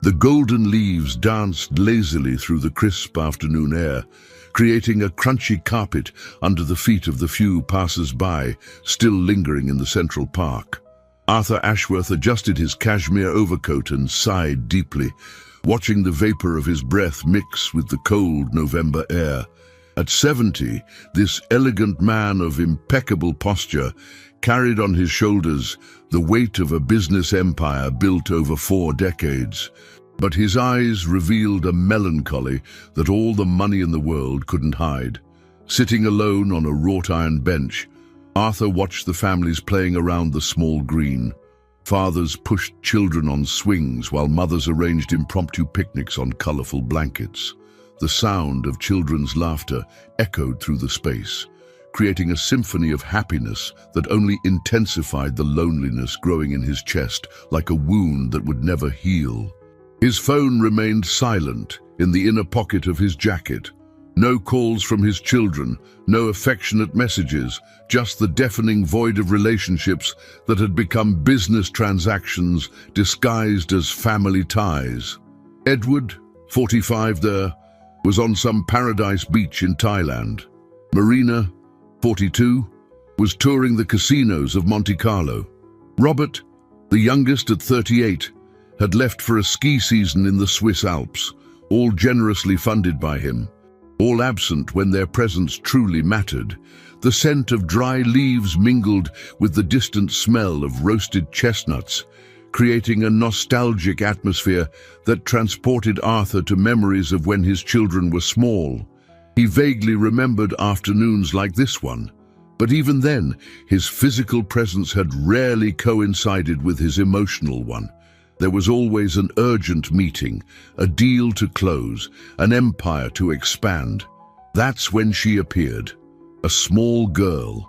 The golden leaves danced lazily through the crisp afternoon air, creating a crunchy carpet under the feet of the few passers-by still lingering in the central park. Arthur Ashworth adjusted his cashmere overcoat and sighed deeply, watching the vapor of his breath mix with the cold November air. At 70, this elegant man of impeccable posture carried on his shoulders the weight of a business empire built over 4 decades. But his eyes revealed a melancholy that all the money in the world couldn't hide. Sitting alone on a wrought-iron bench, Arthur watched the families playing around the small green. Fathers pushed children on swings while mothers arranged impromptu picnics on colorful blankets. The sound of children's laughter echoed through the space, creating a symphony of happiness that only intensified the loneliness growing in his chest like a wound that would never heal. His phone remained silent in the inner pocket of his jacket. No calls from his children, no affectionate messages, just the deafening void of relationships that had become business transactions disguised as family ties. Edward, 45 there, was on some paradise beach in Thailand. Marina, 42, was touring the casinos of Monte Carlo. Robert, the youngest at 38, had left for a ski season in the Swiss Alps, all generously funded by him. All absent when their presence truly mattered. The scent of dry leaves mingled with the distant smell of roasted chestnuts, creating a nostalgic atmosphere that transported Arthur to memories of when his children were small. He vaguely remembered afternoons like this one, but even then, his physical presence had rarely coincided with his emotional one. There was always an urgent meeting, a deal to close, an empire to expand. That's when she appeared. A small girl,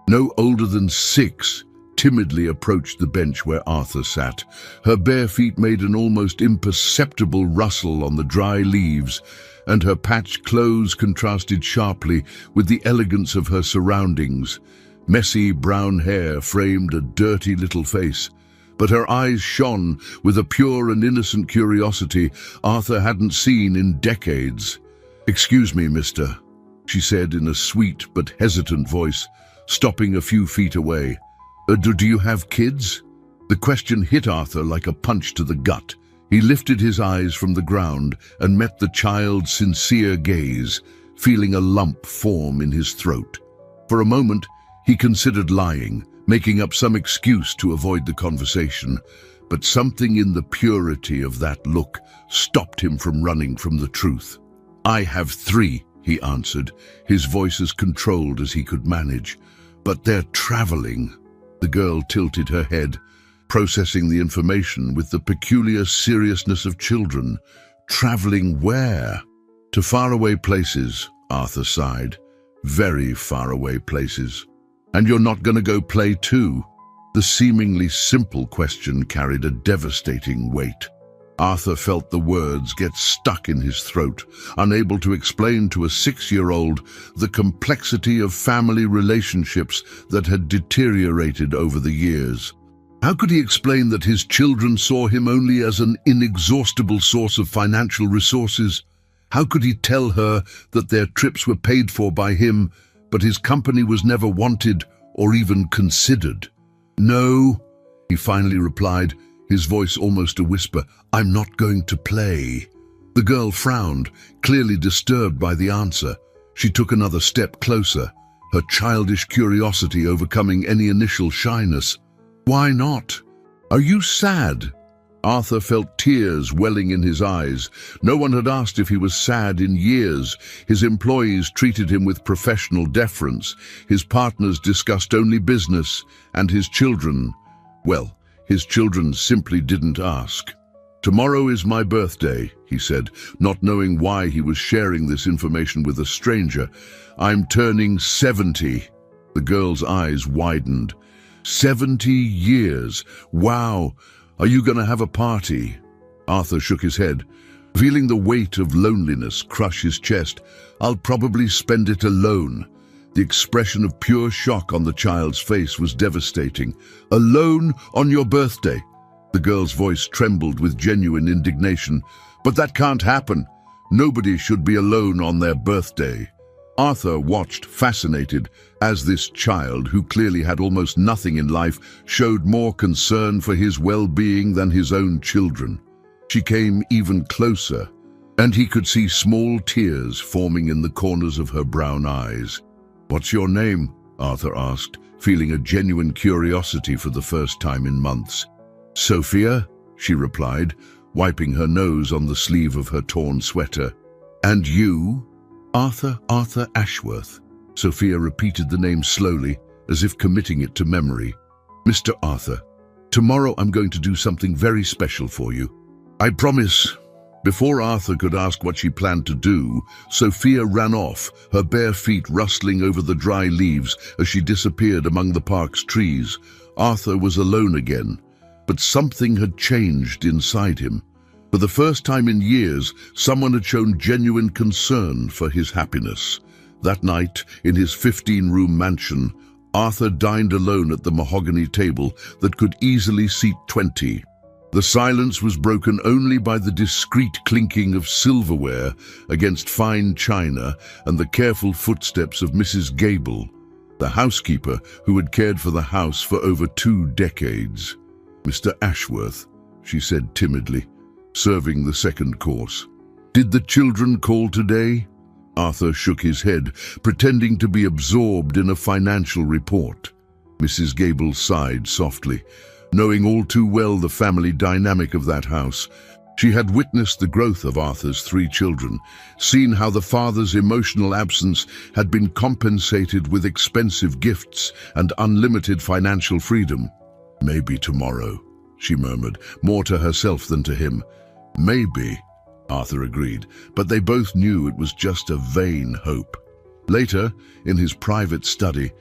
no older than 6, timidly approached the bench where Arthur sat. Her bare feet made an almost imperceptible rustle on the dry leaves, and her patched clothes contrasted sharply with the elegance of her surroundings. Messy brown hair framed a dirty little face, but her eyes shone with a pure and innocent curiosity Arthur hadn't seen in decades. "Excuse me, mister," she said in a sweet but hesitant voice, stopping a few feet away. Do you have kids?" The question hit Arthur like a punch to the gut. He lifted his eyes from the ground and met the child's sincere gaze, feeling a lump form in his throat. For a moment, he considered lying, making up some excuse to avoid the conversation, but something in the purity of that look stopped him from running from the truth. "I have 3, he answered, his voice as controlled as he could manage. "But they're traveling." The girl tilted her head, processing the information with the peculiar seriousness of children. "Traveling where?" "To faraway places," Arthur sighed. "Very faraway places." "And you're not going to go play too?" The seemingly simple question carried a devastating weight. Arthur felt the words get stuck in his throat, unable to explain to a 6-year-old the complexity of family relationships that had deteriorated over the years. How could he explain that his children saw him only as an inexhaustible source of financial resources? How could he tell her that their trips were paid for by him, but his company was never wanted or even considered? "No," he finally replied, his voice almost a whisper. "I'm not going to play." The girl frowned, clearly disturbed by the answer. She took another step closer, her childish curiosity overcoming any initial shyness. "Why not? Are you sad?" Arthur felt tears welling in his eyes. No one had asked if he was sad in years. His employees treated him with professional deference. His partners discussed only business, and his children, well, his children simply didn't ask. "Tomorrow is my birthday," he said, not knowing why he was sharing this information with a stranger. "I'm turning 70. The girl's eyes widened. 70 years. Wow. Are you going to have a party? Arthur shook his head, feeling the weight of loneliness crush his chest. I'll probably spend it alone. The expression of pure shock on the child's face was devastating. Alone on your birthday? The girl's voice trembled with genuine indignation. "But that can't happen. Nobody should be alone on their birthday." Arthur watched, fascinated, as this child, who clearly had almost nothing in life, showed more concern for his well-being than his own children. She came even closer, and he could see small tears forming in the corners of her brown eyes. "What's your name?" Arthur asked, feeling a genuine curiosity for the first time in months. "Sophia," she replied, wiping her nose on the sleeve of her torn sweater. "And you?" Arthur Ashworth." Sophia repeated the name slowly, as if committing it to memory. "Mr. Arthur, tomorrow I'm going to do something very special for you. I promise." Before Arthur could ask what she planned to do, Sophia ran off, her bare feet rustling over the dry leaves as she disappeared among the park's trees. Arthur was alone again, but something had changed inside him. For the first time in years, someone had shown genuine concern for his happiness. That night, in his 15-room mansion, Arthur dined alone at the mahogany table that could easily seat 20. The silence was broken only by the discreet clinking of silverware against fine china and the careful footsteps of Mrs. Gable, the housekeeper who had cared for the house for over 2 decades. "Mr. Ashworth," she said timidly, serving the second course. "Did the children call today?" Arthur shook his head, pretending to be absorbed in a financial report. Mrs. Gable sighed softly, knowing all too well the family dynamic of that house. She had witnessed the growth of Arthur's 3 children, seen how the father's emotional absence had been compensated with expensive gifts and unlimited financial freedom. "Maybe tomorrow," she murmured, more to herself than to him. "Maybe," Arthur agreed, but they both knew it was just a vain hope. Later, in his private study,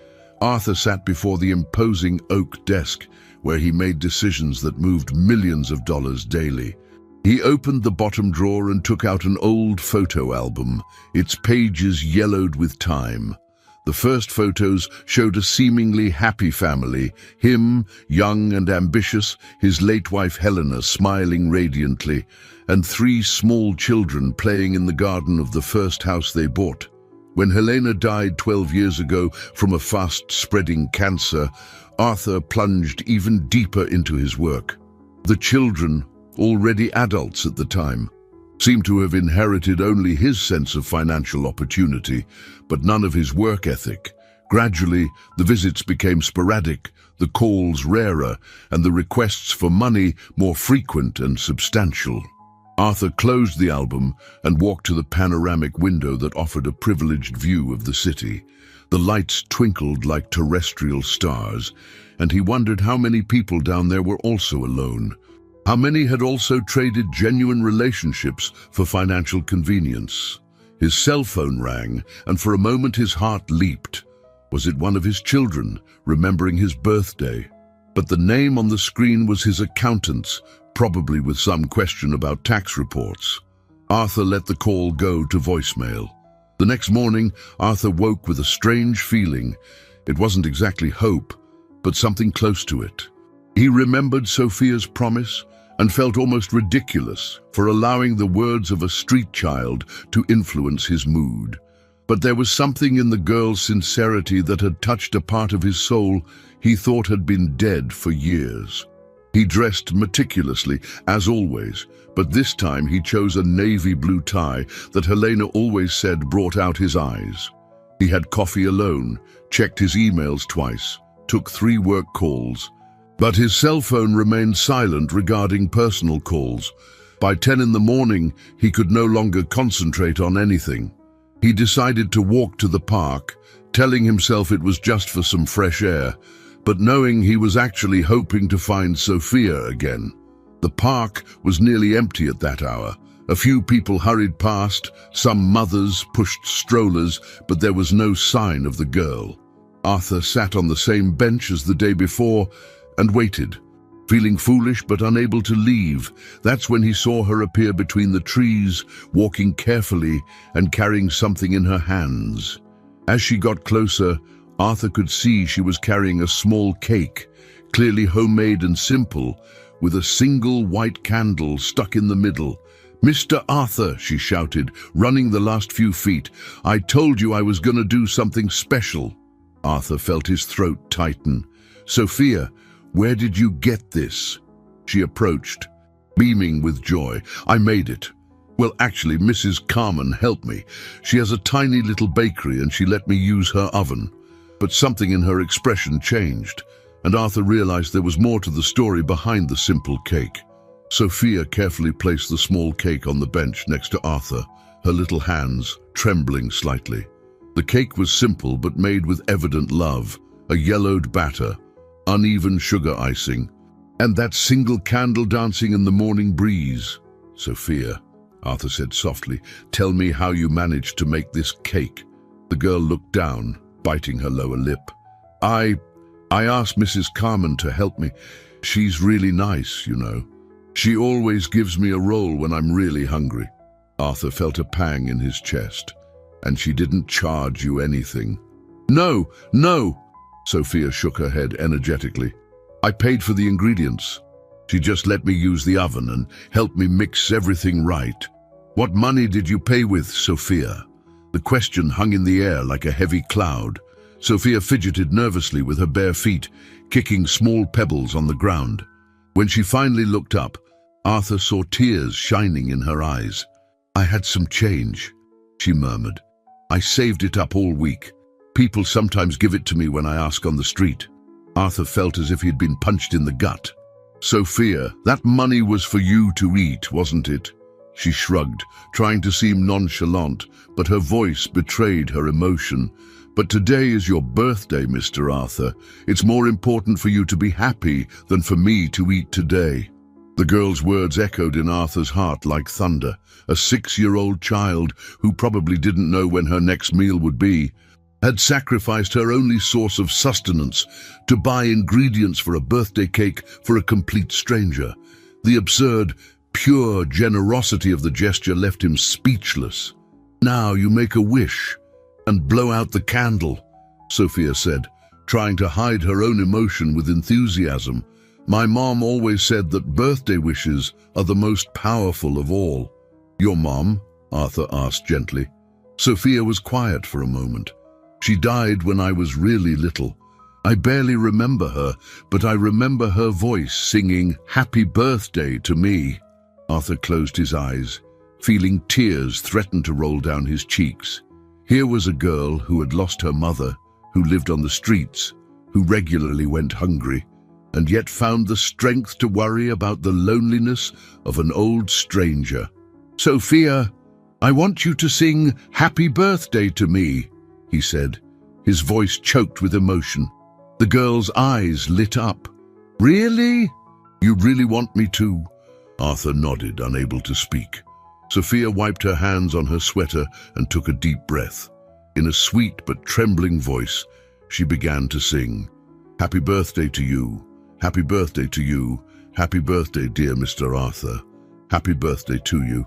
Arthur sat before the imposing oak desk where he made decisions that moved millions of dollars daily. He opened the bottom drawer and took out an old photo album, its pages yellowed with time. The first photos showed a seemingly happy family, him, young and ambitious, his late wife Helena smiling radiantly, and 3 small children playing in the garden of the first house they bought. When Helena died 12 years ago from a fast-spreading cancer, Arthur plunged even deeper into his work. The children, already adults at the time, seemed to have inherited only his sense of financial opportunity, but none of his work ethic. Gradually, the visits became sporadic, the calls rarer, and the requests for money more frequent and substantial. Arthur closed the album and walked to the panoramic window that offered a privileged view of the city. The lights twinkled like terrestrial stars, and he wondered how many people down there were also alone. How many had also traded genuine relationships for financial convenience? His cell phone rang, and for a moment his heart leaped. Was it one of his children, remembering his birthday? But the name on the screen was his accountant's, probably with some question about tax reports. Arthur let the call go to voicemail. The next morning, Arthur woke with a strange feeling. It wasn't exactly hope, but something close to it. He remembered Sophia's promise and felt almost ridiculous for allowing the words of a street child to influence his mood. But there was something in the girl's sincerity that had touched a part of his soul he thought had been dead for years. He dressed meticulously, as always, but this time he chose a navy blue tie that Helena always said brought out his eyes. He had coffee alone, checked his emails twice, took 3 work calls, but his cell phone remained silent regarding personal calls. By 10 in the morning, he could no longer concentrate on anything. He decided to walk to the park, telling himself it was just for some fresh air, but knowing he was actually hoping to find Sophia again. The park was nearly empty at that hour. A few people hurried past, some mothers pushed strollers, but there was no sign of the girl. Arthur sat on the same bench as the day before and waited, feeling foolish but unable to leave. That's when he saw her appear between the trees, walking carefully and carrying something in her hands. As she got closer, Arthur could see she was carrying a small cake, clearly homemade and simple, with a single white candle stuck in the middle. "Mr. Arthur," she shouted, running the last few feet, "I told you I was going to do something special." Arthur felt his throat tighten. "Sophia, where did you get this?" She approached, beaming with joy. "I made it. Well, actually, Mrs. Carmen helped me. She has a tiny little bakery and she let me use her oven." But something in her expression changed, and Arthur realized there was more to the story behind the simple cake. Sophia carefully placed the small cake on the bench next to Arthur, her little hands trembling slightly. The cake was simple but made with evident love, a yellowed batter, uneven sugar icing, and that single candle dancing in the morning breeze. "Sophia," Arthur said softly, "tell me how you managed to make this cake." The girl looked down, biting her lower lip. I asked Mrs. Carmen to help me. She's really nice, you know. She always gives me a roll when I'm really hungry." Arthur felt a pang in his chest. "And she didn't charge you anything?" No, Sophia shook her head energetically. "I paid for the ingredients. She just let me use the oven and helped me mix everything right." "What money did you pay with, Sophia?" The question hung in the air like a heavy cloud. Sophia fidgeted nervously with her bare feet, kicking small pebbles on the ground. When she finally looked up, Arthur saw tears shining in her eyes. "I had some change," she murmured. "I saved it up all week. People sometimes give it to me when I ask on the street." Arthur felt as if he'd been punched in the gut. "Sophia, that money was for you to eat, wasn't it?" She shrugged, trying to seem nonchalant, but her voice betrayed her emotion. "But today is your birthday, Mr. Arthur. It's more important for you to be happy than for me to eat today." The girl's words echoed in Arthur's heart like thunder. A 6-year-old child, who probably didn't know when her next meal would be, had sacrificed her only source of sustenance to buy ingredients for a birthday cake for a complete stranger. The absurd, pure generosity of the gesture left him speechless. "Now you make a wish and blow out the candle," Sophia said, trying to hide her own emotion with enthusiasm. "My mom always said that birthday wishes are the most powerful of all." "Your mom?" Arthur asked gently. Sophia was quiet for a moment. "She died when I was really little. I barely remember her, but I remember her voice singing happy birthday to me." Arthur closed his eyes, feeling tears threaten to roll down his cheeks. Here was a girl who had lost her mother, who lived on the streets, who regularly went hungry, and yet found the strength to worry about the loneliness of an old stranger. "Sophia, I want you to sing happy birthday to me," he said, his voice choked with emotion. The girl's eyes lit up. "Really? You really want me to?" Arthur nodded, unable to speak. Sophia wiped her hands on her sweater and took a deep breath. In a sweet but trembling voice, she began to sing, "Happy birthday to you, happy birthday to you, happy birthday, dear Mr. Arthur, happy birthday to you."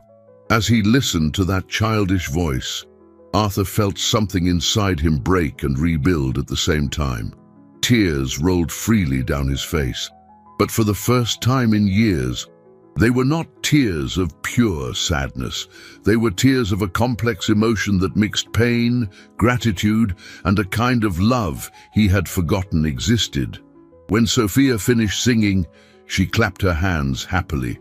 As he listened to that childish voice, Arthur felt something inside him break and rebuild at the same time. Tears rolled freely down his face, but for the first time in years, they were not tears of pure sadness. They were tears of a complex emotion that mixed pain, gratitude, and a kind of love he had forgotten existed. When Sophia finished singing, she clapped her hands happily.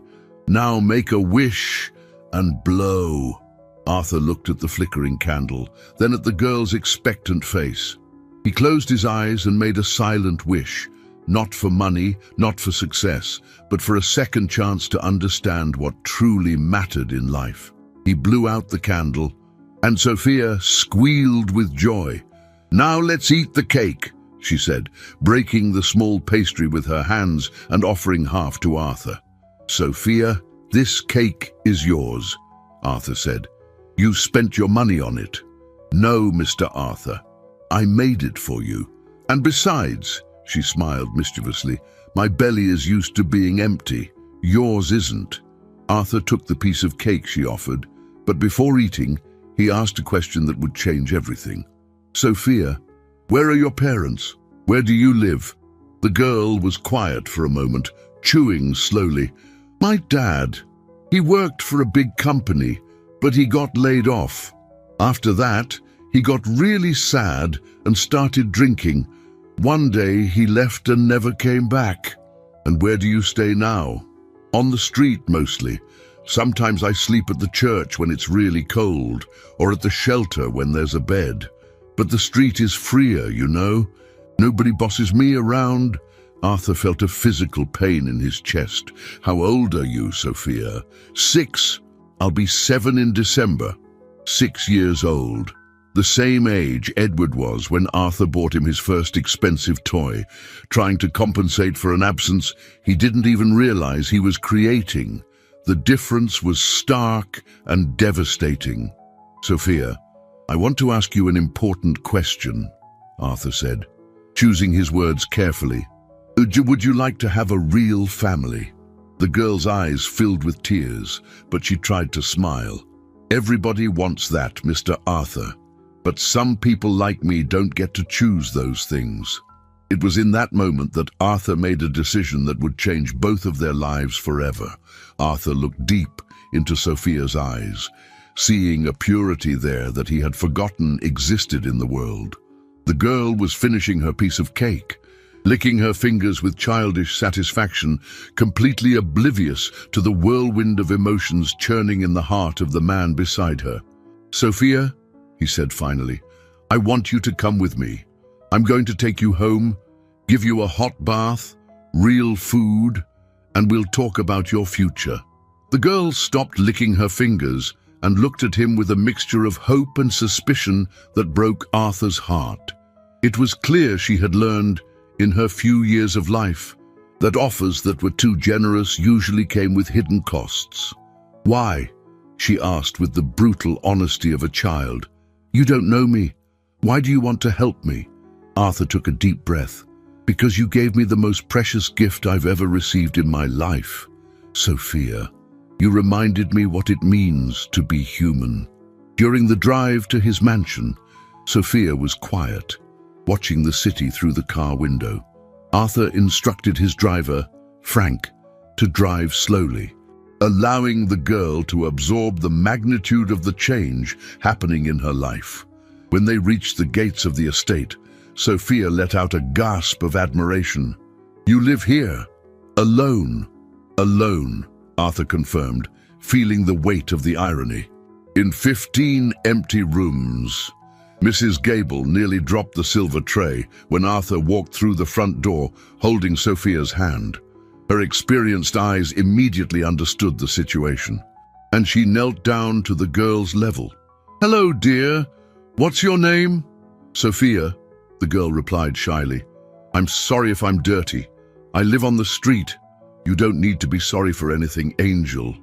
"Now make a wish and blow." Arthur looked at the flickering candle, then at the girl's expectant face. He closed his eyes and made a silent wish, not for money, not for success, but for a second chance to understand what truly mattered in life. He blew out the candle, and Sophia squealed with joy. "Now let's eat the cake," she said, breaking the small pastry with her hands and offering half to Arthur. "Sophia, this cake is yours," Arthur said. "You spent your money on it." "No, Mr. Arthur. I made it for you. And besides," she smiled mischievously, "my belly is used to being empty. Yours isn't." Arthur took the piece of cake she offered, but before eating, he asked a question that would change everything. "Sophia, where are your parents? Where do you live?" The girl was quiet for a moment, chewing slowly. My dad. He worked for a big company, but he got laid off. After that, he got really sad and started drinking. One day he left and never came back. And where do you stay now? On the street mostly. Sometimes I sleep at the church when it's really cold, or at the shelter when there's a bed. But the street is freer, you know. Nobody bosses me around. Arthur felt a physical pain in his chest. How old are you, Sophia? 6. I'll be 7 in December. 6 years old. The same age Edward was when Arthur bought him his first expensive toy, trying to compensate for an absence he didn't even realize he was creating. The difference was stark and devastating. Sophia, I want to ask you an important question, Arthur said, choosing his words carefully. Would you like to have a real family? The girl's eyes filled with tears, but she tried to smile. Everybody wants that, Mr. Arthur. But some people like me don't get to choose those things. It was in that moment that Arthur made a decision that would change both of their lives forever. Arthur looked deep into Sophia's eyes, seeing a purity there that he had forgotten existed in the world. The girl was finishing her piece of cake, licking her fingers with childish satisfaction, completely oblivious to the whirlwind of emotions churning in the heart of the man beside her. Sophia, he said finally, I want you to come with me. I'm going to take you home, give you a hot bath, real food, and we'll talk about your future. The girl stopped licking her fingers and looked at him with a mixture of hope and suspicion that broke Arthur's heart. It was clear she had learned, in her few years of life, that offers that were too generous usually came with hidden costs. Why? She asked with the brutal honesty of a child. You don't know me. Why do you want to help me? Arthur took a deep breath. Because you gave me the most precious gift I've ever received in my life, Sophia. You reminded me what it means to be human. During the drive to his mansion, Sophia was quiet, watching the city through the car window. Arthur instructed his driver, Frank, to drive slowly, allowing the girl to absorb the magnitude of the change happening in her life. When they reached the gates of the estate, Sophia let out a gasp of admiration. You live here, alone. Alone, Arthur confirmed, feeling the weight of the irony. In 15 empty rooms. Mrs. Gable nearly dropped the silver tray when Arthur walked through the front door, holding Sophia's hand. Her experienced eyes immediately understood the situation, and she knelt down to the girl's level. Hello, dear. What's your name? Sophia, the girl replied shyly. I'm sorry if I'm dirty. I live on the street. You don't need to be sorry for anything, Angel,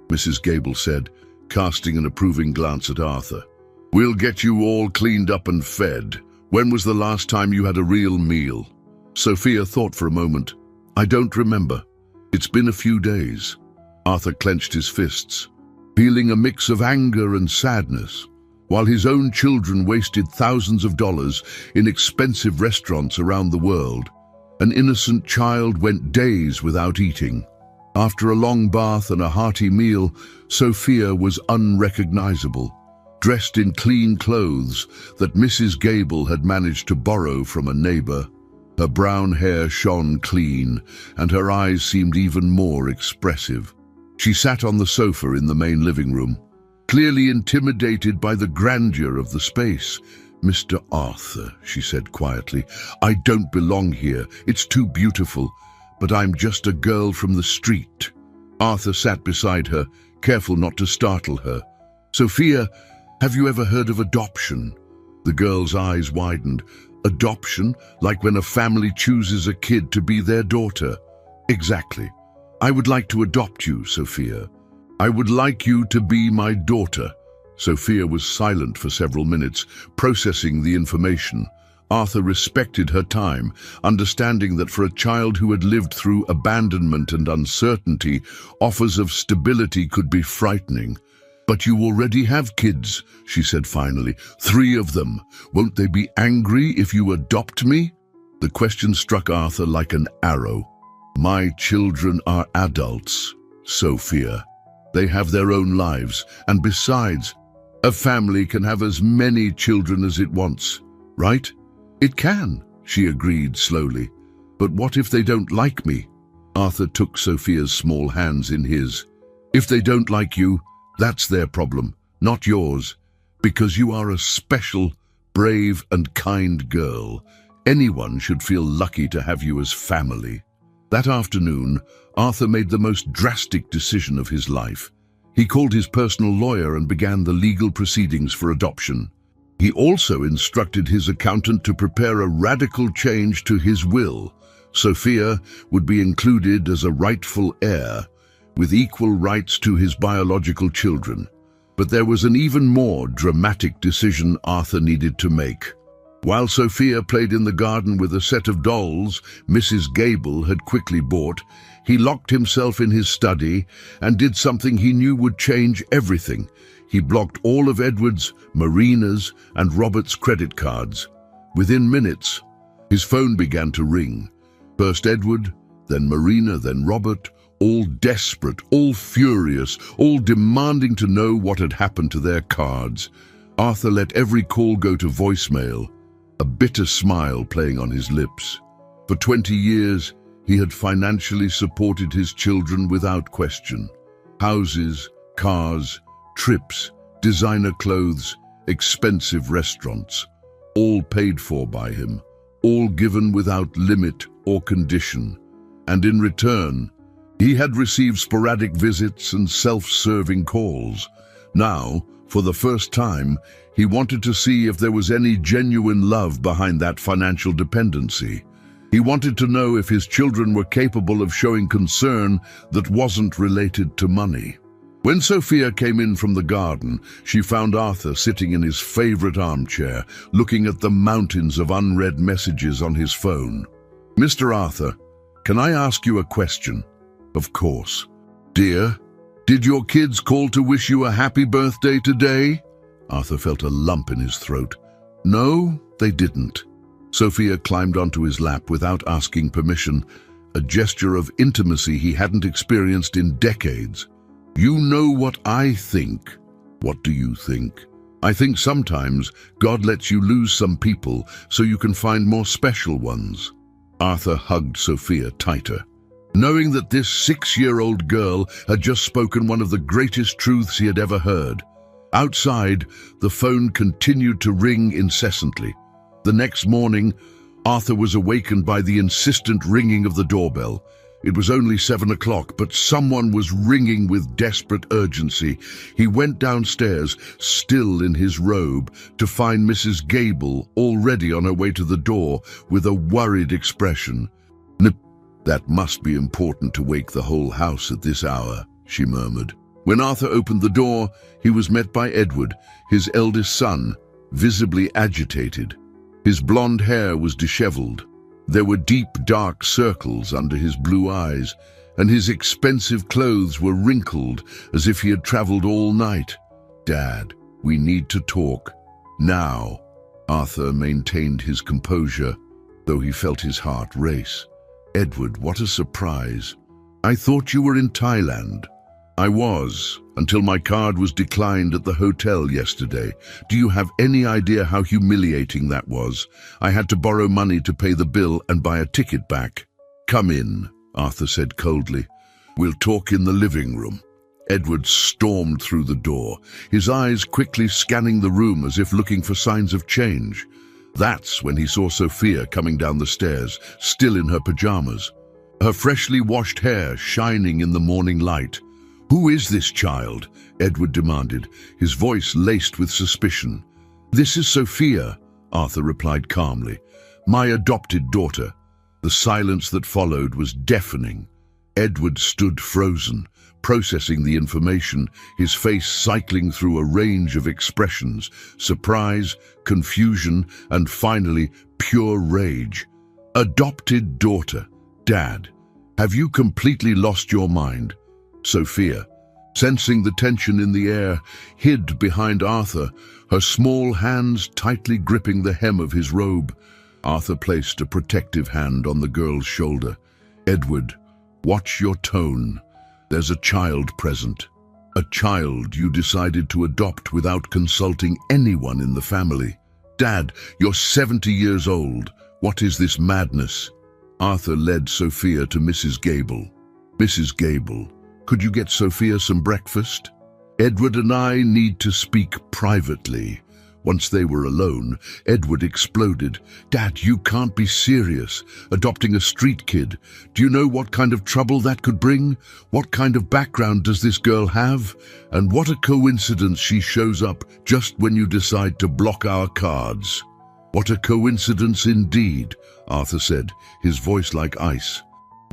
Mrs. Gable said, casting an approving glance at Arthur. We'll get you all cleaned up and fed. When was the last time you had a real meal? Sophia thought for a moment. I don't remember. It's been a few days. Arthur clenched his fists, feeling a mix of anger and sadness. While his own children wasted thousands of dollars in expensive restaurants around the world, an innocent child went days without eating. After a long bath and a hearty meal, Sophia was unrecognizable, dressed in clean clothes that Mrs. Gable had managed to borrow from a neighbor. Her brown hair shone clean, and her eyes seemed even more expressive. She sat on the sofa in the main living room, clearly intimidated by the grandeur of the space. Mr. Arthur, she said quietly, I don't belong here. It's too beautiful, but I'm just a girl from the street. Arthur sat beside her, careful not to startle her. Sophia, have you ever heard of adoption? The girl's eyes widened. Adoption, like when a family chooses a kid to be their daughter. Exactly. I would like to adopt you, Sophia. I would like you to be my daughter. Sophia was silent for several minutes, processing the information. Arthur respected her time, understanding that for a child who had lived through abandonment and uncertainty, offers of stability could be frightening. But you already have kids, she said finally. 3 of them. Won't they be angry if you adopt me? The question struck Arthur like an arrow. My children are adults, Sophia. They have their own lives, and besides, a family can have as many children as it wants, right? It can, she agreed slowly. But what if they don't like me? Arthur took Sophia's small hands in his. If they don't like you, that's their problem, not yours, because you are a special, brave and kind girl. Anyone should feel lucky to have you as family. That afternoon, Arthur made the most drastic decision of his life. He called his personal lawyer and began the legal proceedings for adoption. He also instructed his accountant to prepare a radical change to his will. Sophia would be included as a rightful heir, with equal rights to his biological children. But there was an even more dramatic decision Arthur needed to make. While Sophia played in the garden with a set of dolls Mrs. Gable had quickly bought, he locked himself in his study and did something he knew would change everything. He blocked all of Edward's, Marina's, and Robert's credit cards. Within minutes, his phone began to ring. First Edward, then Marina, then Robert, all desperate, all furious, all demanding to know what had happened to their cards. Arthur let every call go to voicemail, a bitter smile playing on his lips. For 20 years, he had financially supported his children without question. Houses, cars, trips, designer clothes, expensive restaurants, all paid for by him, all given without limit or condition. And in return, he had received sporadic visits and self-serving calls. Now, for the first time, he wanted to see if there was any genuine love behind that financial dependency. He wanted to know if his children were capable of showing concern that wasn't related to money. When Sophia came in from the garden, she found Arthur sitting in his favorite armchair, looking at the mountains of unread messages on his phone. "Mr. Arthur, can I ask you a question?" "Of course." "Dear, did your kids call to wish you a happy birthday today?" Arthur felt a lump in his throat. "No, they didn't." Sophia climbed onto his lap without asking permission, a gesture of intimacy he hadn't experienced in decades. "You know what I think." "What do you think?" "I think sometimes God lets you lose some people so you can find more special ones." Arthur hugged Sophia tighter, knowing that this 6-year-old girl had just spoken one of the greatest truths he had ever heard. Outside, the phone continued to ring incessantly. The next morning, Arthur was awakened by the insistent ringing of the doorbell. It was only 7 o'clock, but someone was ringing with desperate urgency. He went downstairs, still in his robe, to find Mrs. Gable already on her way to the door with a worried expression. "That must be important to wake the whole house at this hour," she murmured. When Arthur opened the door, he was met by Edward, his eldest son, visibly agitated. His blonde hair was disheveled. There were deep, dark circles under his blue eyes, and his expensive clothes were wrinkled as if he had traveled all night. "Dad, we need to talk. Now." Arthur maintained his composure, though he felt his heart race. "Edward, what a surprise. I thought you were in Thailand." "I was, until my card was declined at the hotel yesterday. Do you have any idea how humiliating that was? I had to borrow money to pay the bill and buy a ticket back." "Come in," Arthur said coldly. "We'll talk in the living room." Edward stormed through the door, his eyes quickly scanning the room as if looking for signs of change. That's when he saw Sophia coming down the stairs, still in her pajamas, her freshly washed hair shining in the morning light. "Who is this child?" Edward demanded, his voice laced with suspicion. "This is Sophia," Arthur replied calmly. "My adopted daughter." The silence that followed was deafening. Edward stood frozen, processing the information, his face cycling through a range of expressions: surprise, confusion, and finally, pure rage. "Adopted daughter? Dad, have you completely lost your mind?" Sophia, sensing the tension in the air, hid behind Arthur, her small hands tightly gripping the hem of his robe. Arthur placed a protective hand on the girl's shoulder. "Edward, Watch your tone. There's a child present. A child you decided to adopt without consulting anyone in the family. Dad, you're 70 years old. What is this madness? Arthur led Sophia to Mrs. Gable. Mrs. Gable, could you get Sophia some breakfast? Edward and I need to speak privately. Once they were alone, Edward exploded. Dad, you can't be serious. Adopting a street kid. Do you know what kind of trouble that could bring? What kind of background does this girl have? And what a coincidence she shows up just when you decide to block our cards. What a coincidence indeed, Arthur said, his voice like ice.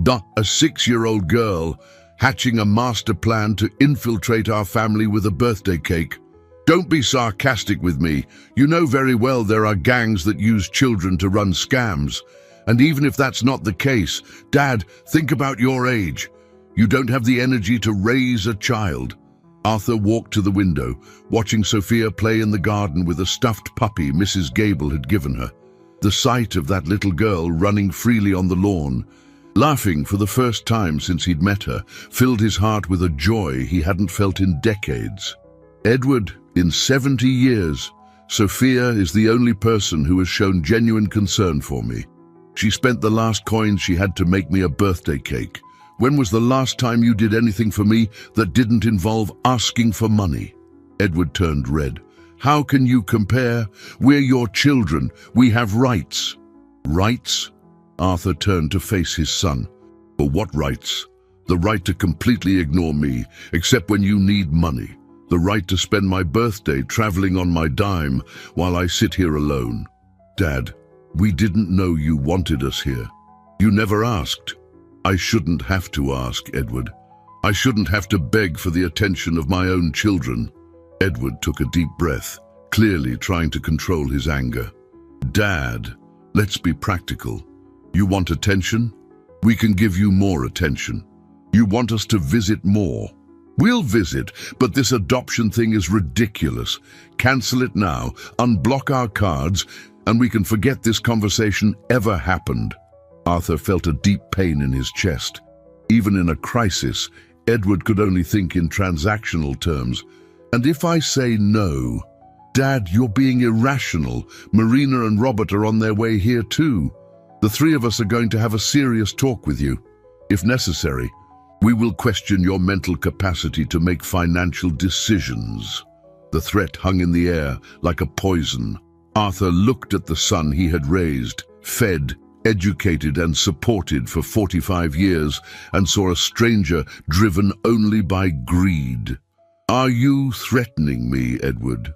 Not a 6-year-old girl hatching a master plan to infiltrate our family with a birthday cake. Don't be sarcastic with me. You know very well there are gangs that use children to run scams. And even if that's not the case, Dad, think about your age. You don't have the energy to raise a child. Arthur walked to the window, watching Sophia play in the garden with a stuffed puppy Mrs. Gable had given her. The sight of that little girl running freely on the lawn, laughing for the first time since he'd met her, filled his heart with a joy he hadn't felt in decades. Edward, in 70 years, Sophia is the only person who has shown genuine concern for me. She spent the last coin she had to make me a birthday cake. When was the last time you did anything for me that didn't involve asking for money? Edward turned red. How can you compare? We're your children. We have rights. Rights? Arthur turned to face his son. For what rights? The right to completely ignore me, except when you need money. The right to spend my birthday traveling on my dime while I sit here alone. Dad, we didn't know you wanted us here. You never asked. I shouldn't have to ask, Edward. I shouldn't have to beg for the attention of my own children. Edward took a deep breath, clearly trying to control his anger. Dad, let's be practical. You want attention? We can give you more attention. You want us to visit more? We'll visit, but this adoption thing is ridiculous. Cancel it now, unblock our cards, and we can forget this conversation ever happened. Arthur felt a deep pain in his chest. Even in a crisis, Edward could only think in transactional terms. And if I say no, Dad, you're being irrational. Marina and Robert are on their way here too. The three of us are going to have a serious talk with you. If necessary, we will question your mental capacity to make financial decisions. The threat hung in the air like a poison. Arthur looked at the son he had raised, fed, educated and supported for 45 years, and saw a stranger driven only by greed. Are you threatening me, Edward?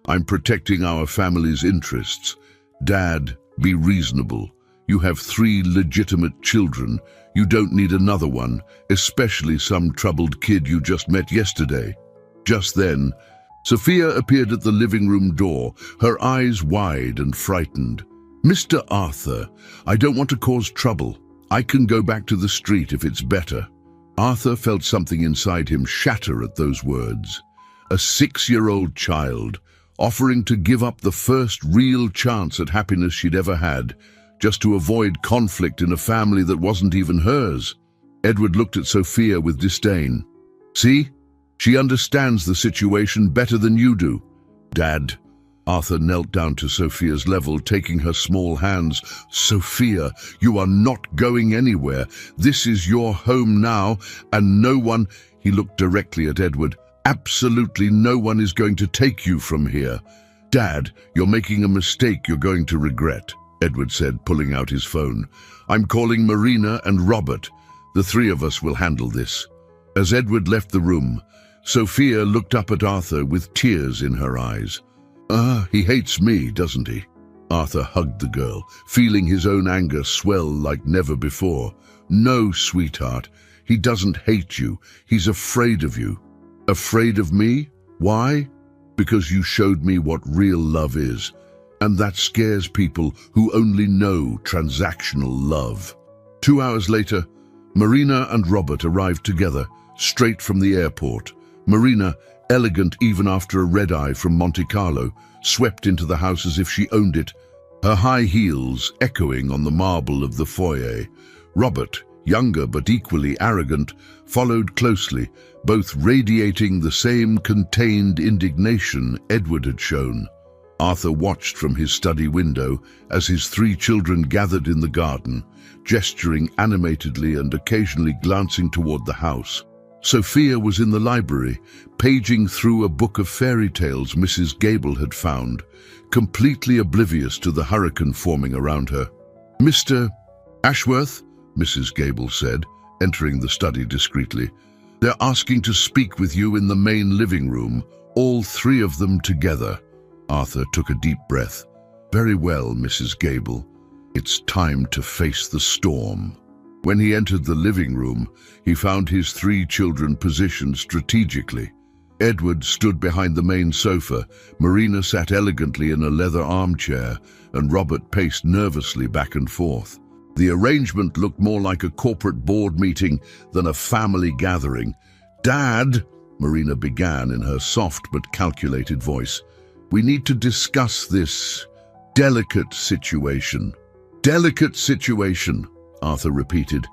I'm protecting our family's interests. Dad, be reasonable. You have 3 legitimate children. You don't need another one, especially some troubled kid you just met yesterday. Just then, Sophia appeared at the living room door, her eyes wide and frightened. Mr. Arthur, I don't want to cause trouble. I can go back to the street if it's better. Arthur felt something inside him shatter at those words. A 6-year-old child, offering to give up the first real chance at happiness she'd ever had, just to avoid conflict in a family that wasn't even hers. Edward looked at Sophia with disdain. See? She understands the situation better than you do. Dad. Arthur knelt down to Sophia's level, taking her small hands. Sophia, you are not going anywhere. This is your home now, and no one— He looked directly at Edward. Absolutely no one is going to take you from here. Dad, you're making a mistake you're going to regret, Edward said, pulling out his phone. I'm calling Marina and Robert. The 3 of us will handle this. As Edward left the room, Sophia looked up at Arthur with tears in her eyes. He hates me, doesn't he? Arthur hugged the girl, feeling his own anger swell like never before. No, sweetheart, he doesn't hate you. He's afraid of you. Afraid of me? Why? Because you showed me what real love is. And that scares people who only know transactional love. 2 hours later, Marina and Robert arrived together, straight from the airport. Marina, elegant even after a red-eye from Monte Carlo, swept into the house as if she owned it, her high heels echoing on the marble of the foyer. Robert, younger but equally arrogant, followed closely, both radiating the same contained indignation Edward had shown. Arthur watched from his study window as his 3 children gathered in the garden, gesturing animatedly and occasionally glancing toward the house. Sophia was in the library, paging through a book of fairy tales Mrs. Gable had found, completely oblivious to the hurricane forming around her. "Mr. Ashworth," Mrs. Gable said, entering the study discreetly, "they're asking to speak with you in the main living room, all 3 of them together." Arthur took a deep breath. "Very well, Mrs. Gable. It's time to face the storm." When he entered the living room, he found his 3 children positioned strategically. Edward stood behind the main sofa, Marina sat elegantly in a leather armchair, and Robert paced nervously back and forth. The arrangement looked more like a corporate board meeting than a family gathering. "Dad," Marina began in her soft but calculated voice, "we need to discuss this delicate situation." "Delicate situation," Arthur repeated,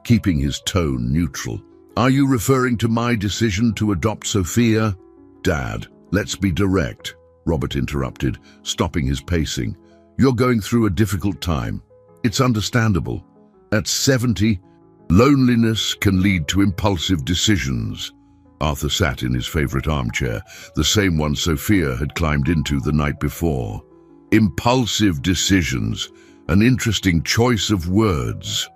keeping his tone neutral. "Are you referring to my decision to adopt Sophia?" "Dad, let's be direct," Robert interrupted, stopping his pacing. "You're going through a difficult time. It's understandable. At 70, loneliness can lead to impulsive decisions." Arthur sat in his favorite armchair, the same one Sophia had climbed into the night before. "Impulsive decisions. An interesting choice of words."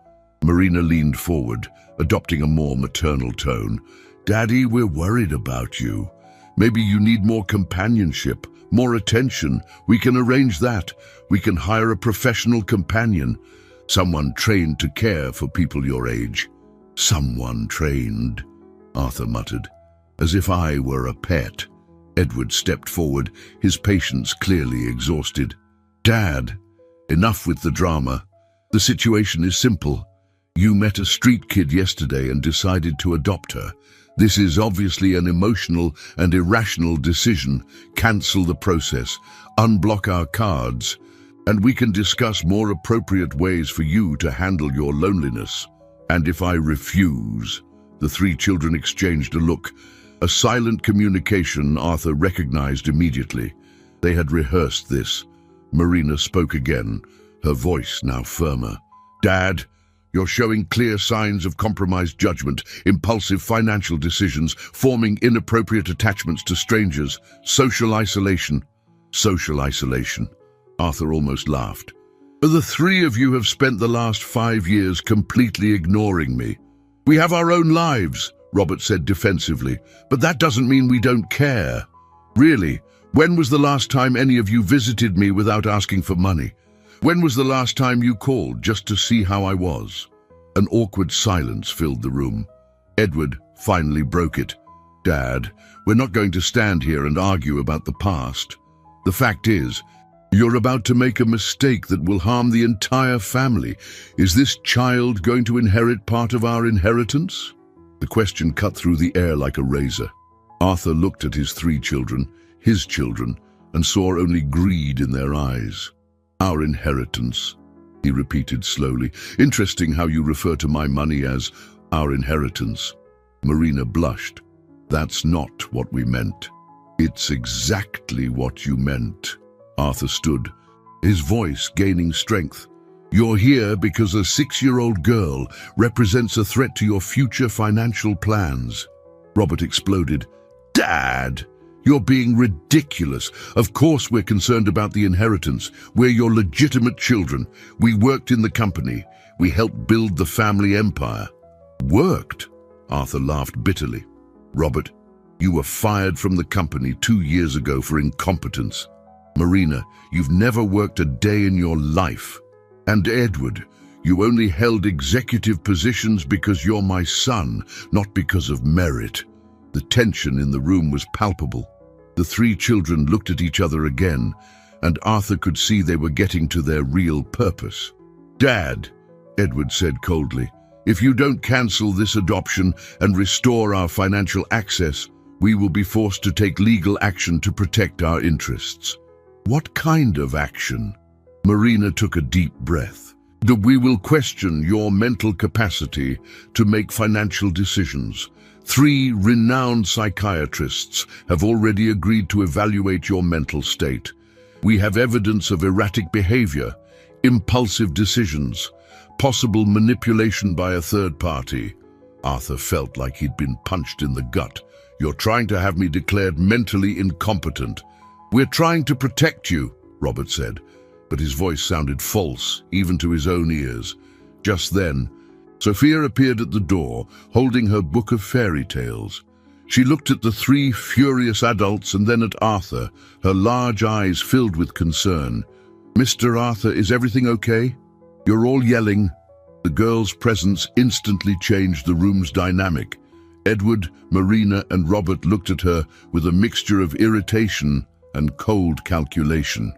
Marina leaned forward, adopting a more maternal tone. "Daddy, we're worried about you. Maybe you need more companionship, more attention. We can arrange that. We can hire a professional companion, someone trained to care for people your age." "Someone trained," Arthur muttered. "As if I were a pet." Edward stepped forward, his patience clearly exhausted. "Dad, enough with the drama. The situation is simple. You met a street kid yesterday and decided to adopt her. This is obviously an emotional and irrational decision. Cancel the process, unblock our cards, and we can discuss more appropriate ways for you to handle your loneliness." "And if I refuse?" The 3 children exchanged a look, a silent communication Arthur recognized immediately. They had rehearsed this. Marina spoke again, her voice now firmer. "Dad, you're showing clear signs of compromised judgment, impulsive financial decisions, forming inappropriate attachments to strangers, social isolation." "Social isolation," Arthur almost laughed. "The 3 of you have spent the last 5 years completely ignoring me." "We have our own lives," Robert said defensively, "but that doesn't mean we don't care." "Really? When was the last time any of you visited me without asking for money? When was the last time you called just to see how I was?" An awkward silence filled the room. Edward finally broke it. "Dad, we're not going to stand here and argue about the past. The fact is, you're about to make a mistake that will harm the entire family. Is this child going to inherit part of our inheritance?" The question cut through the air like a razor. Arthur looked at his 3 children, his children, and saw only greed in their eyes. "Our inheritance," he repeated slowly. "Interesting how you refer to my money as our inheritance." Marina blushed. "That's not what we meant." "It's exactly what you meant." Arthur stood, his voice gaining strength. "You're here because a 6-year-old girl represents a threat to your future financial plans." Robert exploded. "Dad, you're being ridiculous. Of course we're concerned about the inheritance. We're your legitimate children. We worked in the company. We helped build the family empire." "Worked?" Arthur laughed bitterly. "Robert, you were fired from the company 2 years ago for incompetence. Marina, you've never worked a day in your life. And Edward, you only held executive positions because you're my son, not because of merit." The tension in the room was palpable. The 3 children looked at each other again, and Arthur could see they were getting to their real purpose. "Dad," Edward said coldly, "if you don't cancel this adoption and restore our financial access, we will be forced to take legal action to protect our interests." "What kind of action?" Marina took a deep breath. That we will question your mental capacity to make financial decisions. 3 renowned psychiatrists have already agreed to evaluate your mental state. We have evidence of erratic behavior, impulsive decisions, possible manipulation by a third party. Arthur felt like he'd been punched in the gut. You're trying to have me declared mentally incompetent. We're trying to protect you, Robert said, but his voice sounded false, even to his own ears. Just then, Sophia appeared at the door, holding her book of fairy tales. She looked at the 3 furious adults and then at Arthur, her large eyes filled with concern. Mr. Arthur, is everything okay? You're all yelling. The girl's presence instantly changed the room's dynamic. Edward, Marina, and Robert looked at her with a mixture of irritation and cold calculation.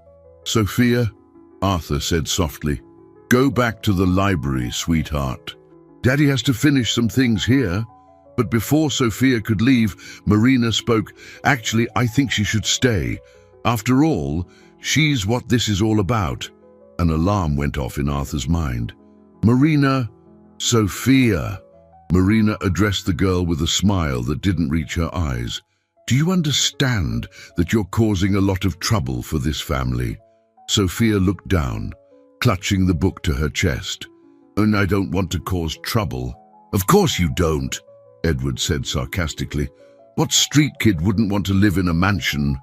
Sophia, Arthur said softly, go back to the library, sweetheart. Daddy has to finish some things here. But before Sophia could leave, Marina spoke. Actually, I think she should stay. After all, she's what this is all about. An alarm went off in Arthur's mind. Marina, Sophia. Marina addressed the girl with a smile that didn't reach her eyes. Do you understand that you're causing a lot of trouble for this family? Sophia looked down, clutching the book to her chest. And I don't want to cause trouble. Of course you don't, Edward said sarcastically. What street kid wouldn't want to live in a mansion?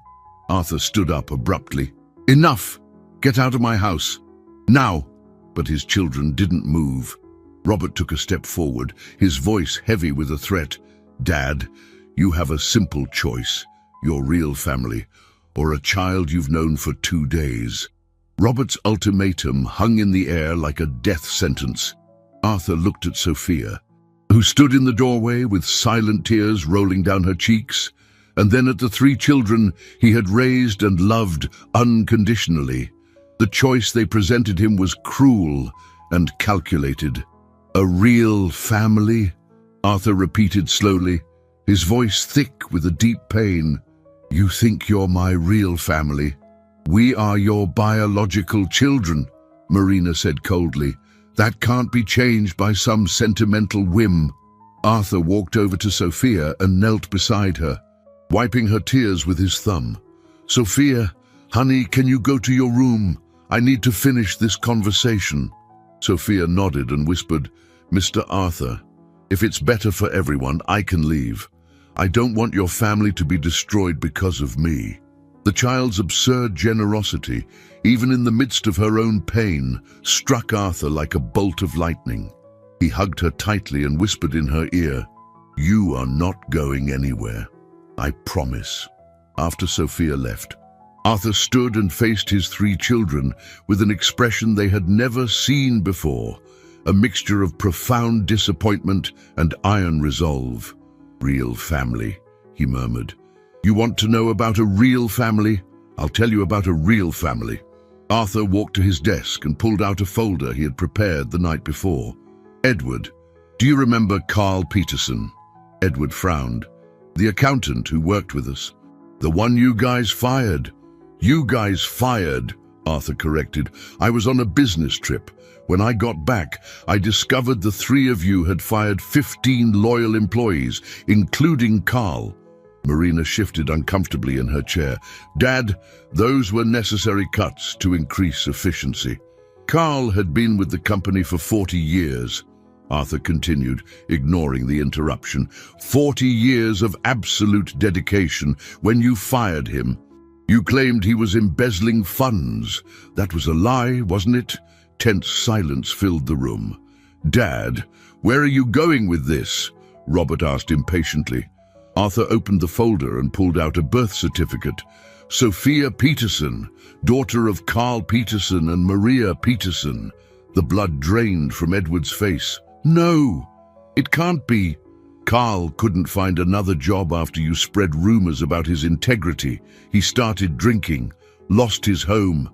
Arthur stood up abruptly. Enough! Get out of my house. Now! But his children didn't move. Robert took a step forward, his voice heavy with a threat. Dad, you have a simple choice. Your real family, or a child you've known for 2 days. Robert's ultimatum hung in the air like a death sentence. Arthur looked at Sophia, who stood in the doorway with silent tears rolling down her cheeks, and then at the 3 children he had raised and loved unconditionally. The choice they presented him was cruel and calculated. A real family? Arthur repeated slowly, his voice thick with a deep pain. You think you're my real family? We are your biological children, Marina said coldly. That can't be changed by some sentimental whim. Arthur walked over to Sophia and knelt beside her, wiping her tears with his thumb. Sophia, honey, can you go to your room? I need to finish this conversation. Sophia nodded and whispered, Mr. Arthur, if it's better for everyone, I can leave. I don't want your family to be destroyed because of me. The child's absurd generosity, even in the midst of her own pain, struck Arthur like a bolt of lightning. He hugged her tightly and whispered in her ear, You are not going anywhere. I promise. After Sophia left, Arthur stood and faced his 3 children with an expression they had never seen before, a mixture of profound disappointment and iron resolve. Real family, he murmured. You want to know about a real family? I'll tell you about a real family. Arthur walked to his desk and pulled out a folder he had prepared the night before. Edward, do you remember Carl Peterson? Edward frowned. The accountant who worked with us. The one you guys fired. You guys fired, Arthur corrected. I was on a business trip. When I got back, I discovered the 3 of you had fired 15 loyal employees, including Carl. Marina shifted uncomfortably in her chair. Dad, those were necessary cuts to increase efficiency. Carl had been with the company for 40 years, Arthur continued, ignoring the interruption. 40 years of absolute dedication. When you fired him, you claimed he was embezzling funds. That was a lie, wasn't it? Tense silence filled the room. Dad, where are you going with this? Robert asked impatiently. Arthur opened the folder and pulled out a birth certificate. Sophia Peterson, daughter of Carl Peterson and Maria Peterson. The blood drained from Edward's face. No, it can't be. Carl couldn't find another job after you spread rumors about his integrity. He started drinking, lost his home,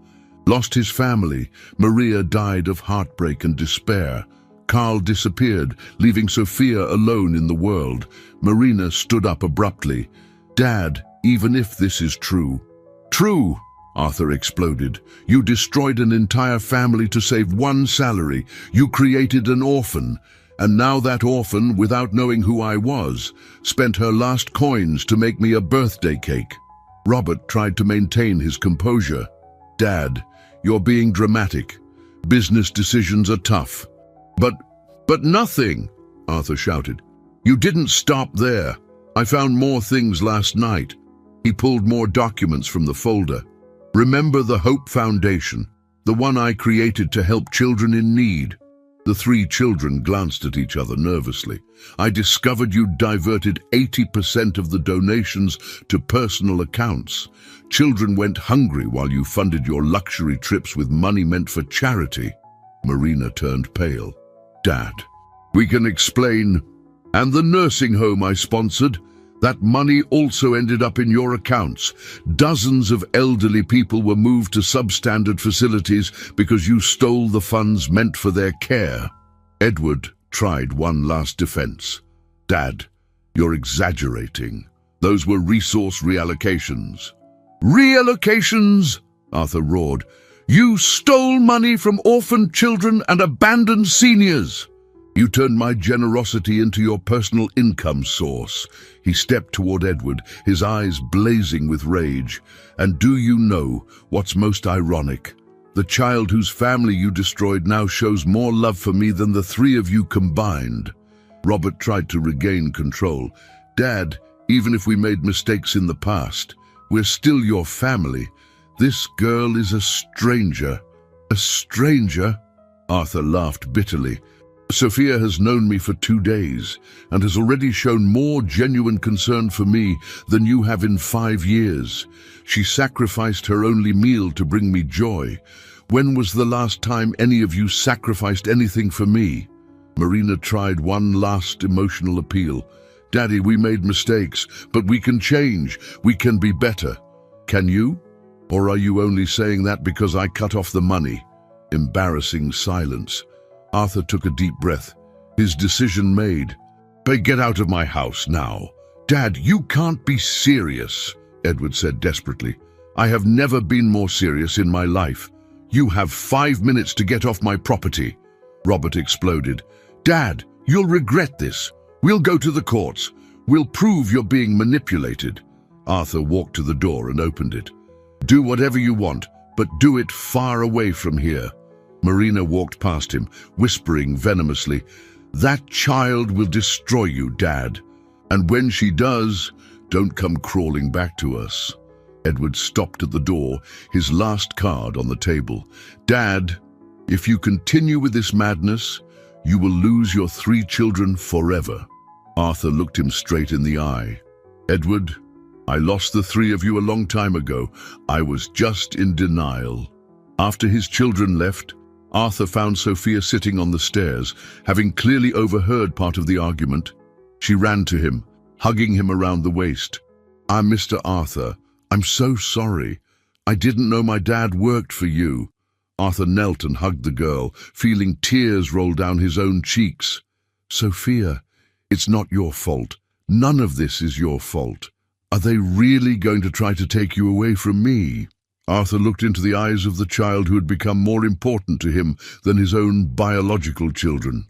lost his family. Maria died of heartbreak and despair. Carl disappeared, leaving Sophia alone in the world. Marina stood up abruptly. Dad, even if this is true. True, Arthur exploded. "You destroyed an entire family to save one salary. You created an orphan. And now that orphan, without knowing who I was, spent her last coins to make me a birthday cake." Robert tried to maintain his composure. "Dad, you're being dramatic. Business decisions are tough." But nothing," Arthur shouted. "You didn't stop there. I found more things last night." He pulled more documents from the folder. "Remember the Hope Foundation, the one I created to help children in need?" The three children glanced at each other nervously. "I discovered you diverted 80% of the donations to personal accounts. Children went hungry while you funded your luxury trips with money meant for charity." Marina turned pale. "Dad, we can explain. And the nursing home I sponsored, that money also ended up in your accounts. Dozens of elderly people were moved to substandard facilities because you stole the funds meant for their care." Edward tried one last defense. "Dad, you're exaggerating. Those were resource reallocations." "Reallocations?" Arthur roared. "You stole money from orphaned children and abandoned seniors. You turned my generosity into your personal income source." He stepped toward Edward, his eyes blazing with rage. "And do you know what's most ironic? The child whose family you destroyed now shows more love for me than the three of you combined." Robert tried to regain control. "Dad, even if we made mistakes in the past, we're still your family. This girl is a stranger." "A stranger?" Arthur laughed bitterly. "Sophia has known me for 2 days and has already shown more genuine concern for me than you have in 5 years. She sacrificed her only meal to bring me joy. When was the last time any of you sacrificed anything for me?" Marina tried one last emotional appeal. "Daddy, we made mistakes, but we can change. We can be better. Can you? Or are you only saying that because I cut off the money?" Embarrassing silence. Arthur took a deep breath. His decision made. "Get out of my house now." "Dad, you can't be serious," Edward said desperately. "I have never been more serious in my life. You have 5 minutes to get off my property." Robert exploded. "Dad, you'll regret this. We'll go to the courts. We'll prove you're being manipulated." Arthur walked to the door and opened it. "Do whatever you want, but do it far away from here." Marina walked past him, whispering venomously, "That child will destroy you, Dad. And when she does, don't come crawling back to us." Edward stopped at the door, his last card on the table. "Dad, if you continue with this madness, you will lose your 3 children forever." Arthur looked him straight in the eye. "Edward, I lost the 3 of you a long time ago. I was just in denial." After his children left, Arthur found Sophia sitting on the stairs, having clearly overheard part of the argument. She ran to him, hugging him around the waist. "I'm Mr. Arthur. I'm so sorry. I didn't know my dad worked for you." Arthur knelt and hugged the girl, feeling tears roll down his own cheeks. "Sophia, it's not your fault. None of this is your fault. Are they really going to try to take you away from me?" Arthur looked into the eyes of the child who had become more important to him than his own biological children.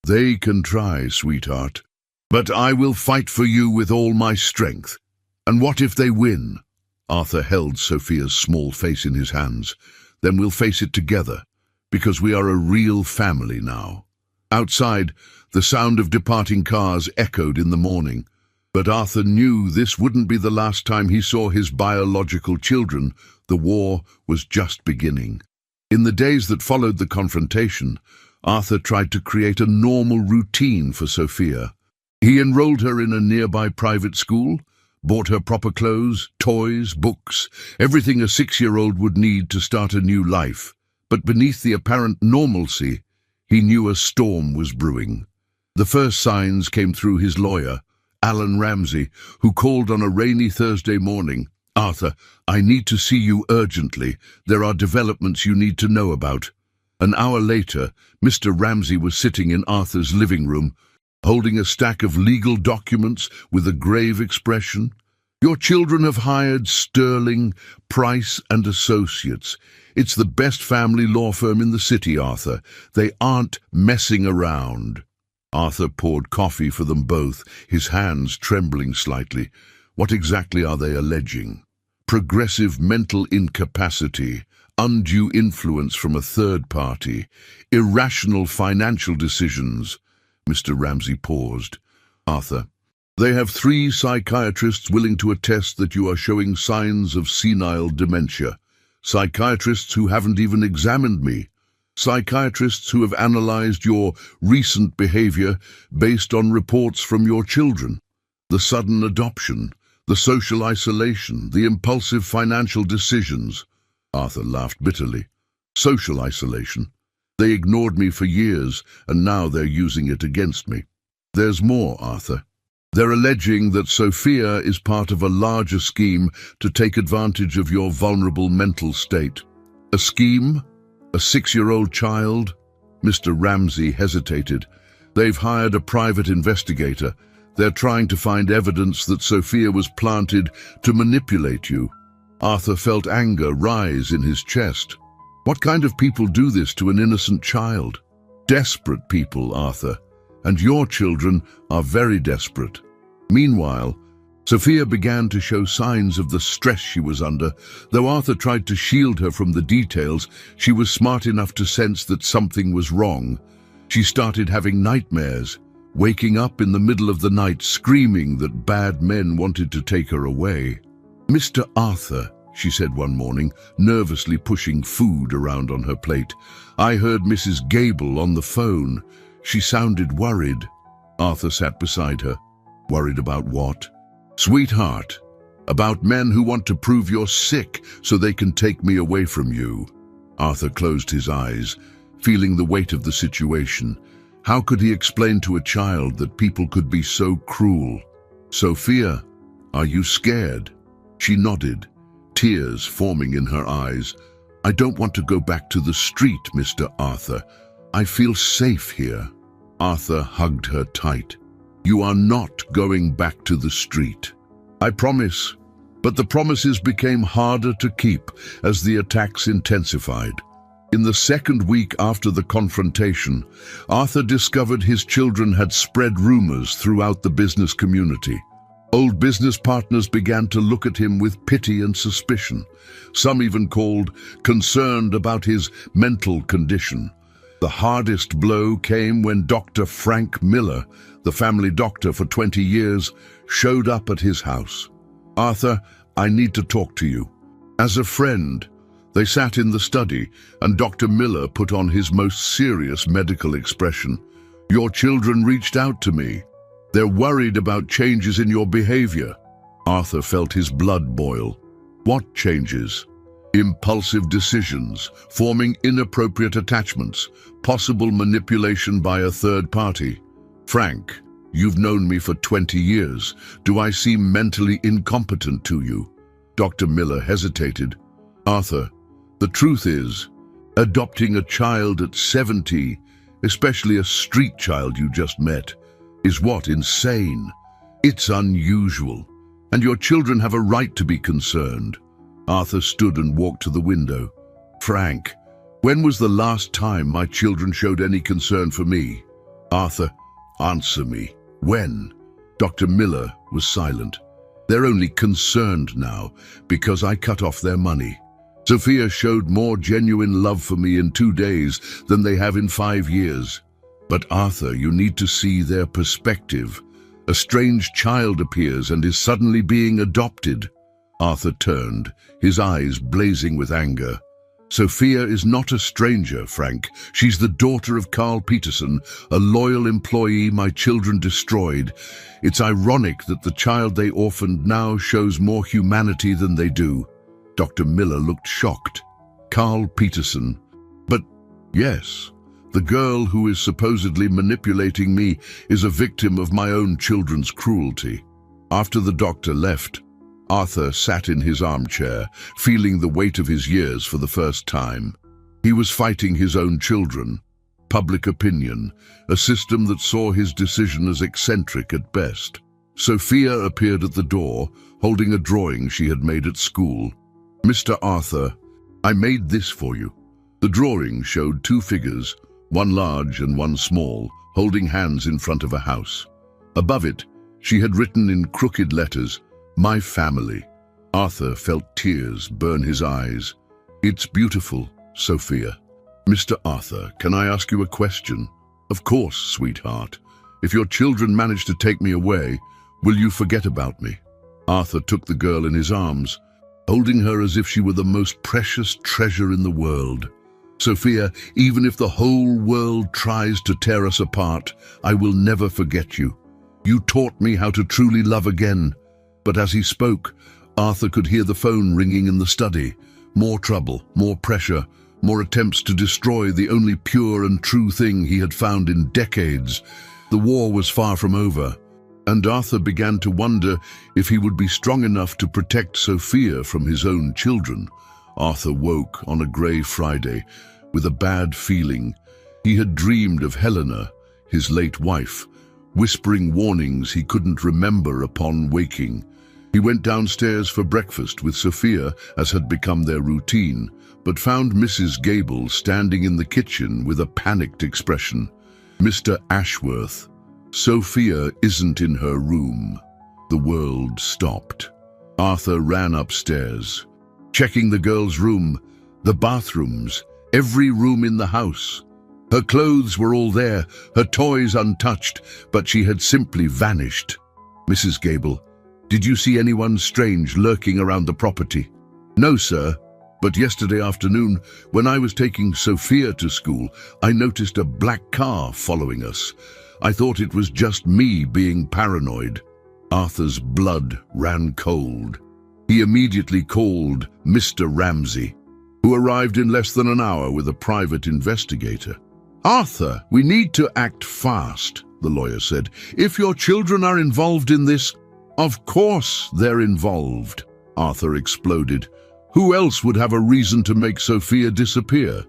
"They can try, sweetheart, but I will fight for you with all my strength. And what if they win?" Arthur held Sophia's small face in his hands. "Then we'll face it together, because we are a real family now." Outside, the sound of departing cars echoed in the morning. But Arthur knew this wouldn't be the last time he saw his biological children. The war was just beginning. In the days that followed the confrontation, Arthur tried to create a normal routine for Sophia. He enrolled her in a nearby private school, bought her proper clothes, toys, books, everything a 6-year-old would need to start a new life. But beneath the apparent normalcy, he knew a storm was brewing. The first signs came through his lawyer, Alan Ramsey, who called on a rainy Thursday morning. "Arthur, I need to see you urgently. There are developments you need to know about." An hour later, Mr. Ramsey was sitting in Arthur's living room, holding a stack of legal documents with a grave expression. Your children have hired Sterling, Price and Associates. It's the best family law firm in the city, Arthur. They aren't messing around." Arthur poured coffee for them both, his hands trembling slightly. "What exactly are they alleging?" "Progressive mental incapacity, undue influence from a third party, irrational financial decisions." Mr. Ramsey paused. "Arthur, they have 3 psychiatrists willing to attest that you are showing signs of senile dementia. Psychiatrists who haven't even examined me. Psychiatrists who have analyzed your recent behavior based on reports from your children. The sudden adoption, the social isolation, the impulsive financial decisions." Arthur laughed bitterly. "Social isolation? They ignored me for years, and now they're using it against me. There's more, Arthur. They're alleging that Sophia is part of a larger scheme to take advantage of your vulnerable mental state." "A scheme? A 6-year-old child?" Mr. Ramsey hesitated. "They've hired a private investigator. They're trying to find evidence that Sophia was planted to manipulate you." Arthur felt anger rise in his chest. What kind of people do this to an innocent child? Desperate people, Arthur. And your children are very desperate. Meanwhile, Sophia began to show signs of the stress she was under. Though Arthur tried to shield her from the details, she was smart enough to sense that something was wrong. She started having nightmares, waking up in the middle of the night screaming that bad men wanted to take her away. "Mr. Arthur," she said one morning, nervously pushing food around on her plate, "I heard Mrs. Gable on the phone. She sounded worried." Arthur sat beside her. "Worried about what?" "Sweetheart, about men who want to prove you're sick so they can take me away from you." Arthur closed his eyes, feeling the weight of the situation. How could he explain to a child that people could be so cruel? "Sophia, are you scared?" She nodded, tears forming in her eyes. "I don't want to go back to the street, Mr. Arthur. I feel safe here." Arthur hugged her tight. "You are not going back to the street. I promise." But the promises became harder to keep as the attacks intensified. In the second week after the confrontation, Arthur discovered his children had spread rumors throughout the business community. Old business partners began to look at him with pity and suspicion. Some even called, concerned about his mental condition. The hardest blow came when Dr. Frank Miller, the family doctor for 20 years, showed up at his house. "Arthur, I need to talk to you." As a friend, they sat in the study, and Dr. Miller put on his most serious medical expression. "Your children reached out to me. They're worried about changes in your behavior." Arthur felt his blood boil. "What changes?" "Impulsive decisions, forming inappropriate attachments, possible manipulation by a third party." "Frank, you've known me for 20 years. Do I seem mentally incompetent to you?" Dr. Miller hesitated. "Arthur, the truth is, adopting a child at 70, especially a street child you just met, is what, insane? It's unusual, and your children have a right to be concerned." Arthur stood and walked to the window. "Frank, when was the last time my children showed any concern for me?" "Arthur, answer me. When?" Dr. Miller was silent. "They're only concerned now because I cut off their money. Sophia showed more genuine love for me in 2 days than they have in 5 years. But Arthur, you need to see their perspective. A strange child appears and is suddenly being adopted." Arthur turned, his eyes blazing with anger. "Sophia is not a stranger, Frank. She's the daughter of Carl Peterson, a loyal employee my children destroyed. It's ironic that the child they orphaned now shows more humanity than they do." Dr. Miller looked shocked. "Carl Peterson? But yes, the girl who is supposedly manipulating me is a victim of my own children's cruelty." After the doctor left, Arthur sat in his armchair, feeling the weight of his years for the first time. He was fighting his own children, public opinion, a system that saw his decision as eccentric at best. Sophia appeared at the door, holding a drawing she had made at school. "Mr. Arthur, I made this for you." The drawing showed two figures, one large and one small, holding hands in front of a house. Above it, she had written in crooked letters, "My family." Arthur felt tears burn his eyes. "It's beautiful, Sophia." "Mr. Arthur, can I ask you a question?" "Of course, sweetheart. If your children manage to take me away, will you forget about me?" Arthur took the girl in his arms, holding her as if she were the most precious treasure in the world. "Sophia, even if the whole world tries to tear us apart, I will never forget you. You taught me how to truly love again." But as he spoke, Arthur could hear the phone ringing in the study. More trouble, more pressure, more attempts to destroy the only pure and true thing he had found in decades. The war was far from over, and Arthur began to wonder if he would be strong enough to protect Sophia from his own children. Arthur woke on a grey Friday with a bad feeling. He had dreamed of Helena, his late wife, whispering warnings he couldn't remember upon waking. He went downstairs for breakfast with Sophia, as had become their routine, but found Mrs. Gable standing in the kitchen with a panicked expression. "Mr. Ashworth, Sophia isn't in her room." The world stopped. Arthur ran upstairs, checking the girl's room, the bathrooms, every room in the house. Her clothes were all there, her toys untouched, but she had simply vanished. "Mrs. Gable, did you see anyone strange lurking around the property?" "No, sir. But yesterday afternoon, when I was taking Sophia to school, I noticed a black car following us. I thought it was just me being paranoid." Arthur's blood ran cold. He immediately called Mr. Ramsey, who arrived in less than an hour with a private investigator. "Arthur, we need to act fast," the lawyer said. "If your children are involved in this—" "Of course they're involved," Arthur exploded. "Who else would have a reason to make Sophia disappear?"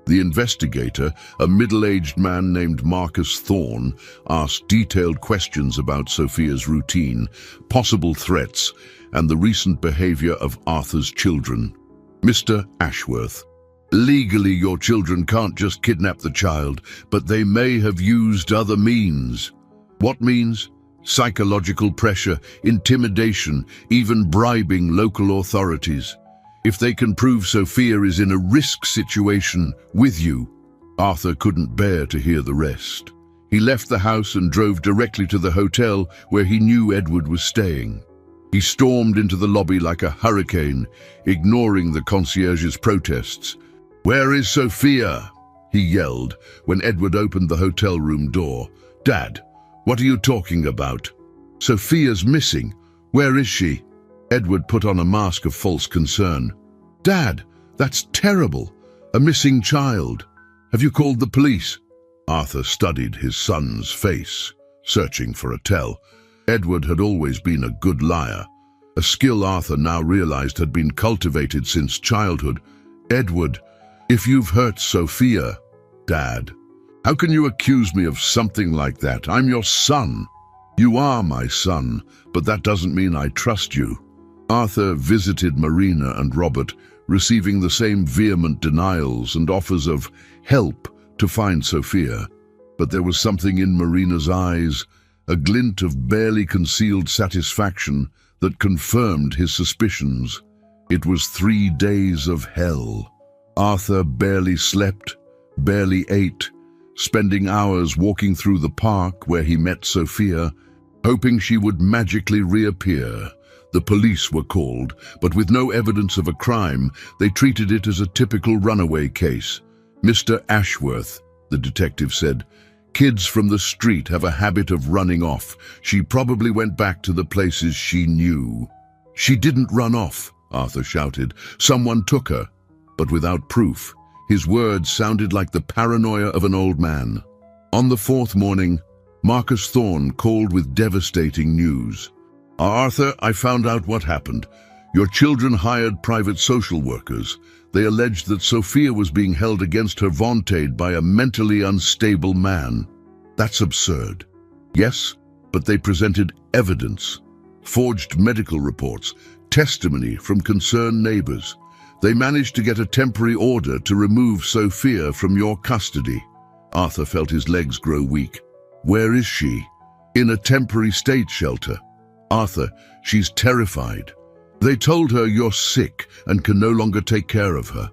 The investigator, a middle-aged man named Marcus Thorne, asked detailed questions about Sophia's routine, possible threats, and the recent behavior of Arthur's children. "Mr. Ashworth, legally your children can't just kidnap the child, but they may have used other means." "What means?" "Psychological pressure, intimidation, even bribing local authorities. If they can prove Sophia is in a risk situation with you." Arthur couldn't bear to hear the rest. He left the house and drove directly to the hotel where he knew Edward was staying. He stormed into the lobby like a hurricane, ignoring the concierge's protests. "Where is Sophia?" he yelled when Edward opened the hotel room door. "Dad, what are you talking about?" "Sophia's missing. Where is she?" Edward put on a mask of false concern. "Dad, that's terrible. A missing child. Have you called the police?" Arthur studied his son's face, searching for a tell. Edward had always been a good liar, a skill Arthur now realized had been cultivated since childhood. "Edward, if you've hurt Sophia—" "Dad, how can you accuse me of something like that? I'm your son." "You are my son, but that doesn't mean I trust you." Arthur visited Marina and Robert, receiving the same vehement denials and offers of help to find Sophia. But there was something in Marina's eyes, a glint of barely concealed satisfaction that confirmed his suspicions. It was 3 days of hell. Arthur barely slept, barely ate, spending hours walking through the park where he met Sophia, hoping she would magically reappear. The police were called, but with no evidence of a crime, they treated it as a typical runaway case. "Mr. Ashworth," the detective said, "kids from the street have a habit of running off. She probably went back to the places she knew." "She didn't run off," Arthur shouted. "Someone took her." But without proof, his words sounded like the paranoia of an old man. On the 4th morning, Marcus Thorne called with devastating news. "Arthur, I found out what happened. Your children hired private social workers. They alleged that Sophia was being held against her vaunted by a mentally unstable man." "That's absurd." "Yes, but they presented evidence, forged medical reports, testimony from concerned neighbors. They managed to get a temporary order to remove Sophia from your custody. Arthur felt his legs grow weak. Where is she? In a temporary state shelter. Arthur, she's terrified. They told her you're sick and can no longer take care of her.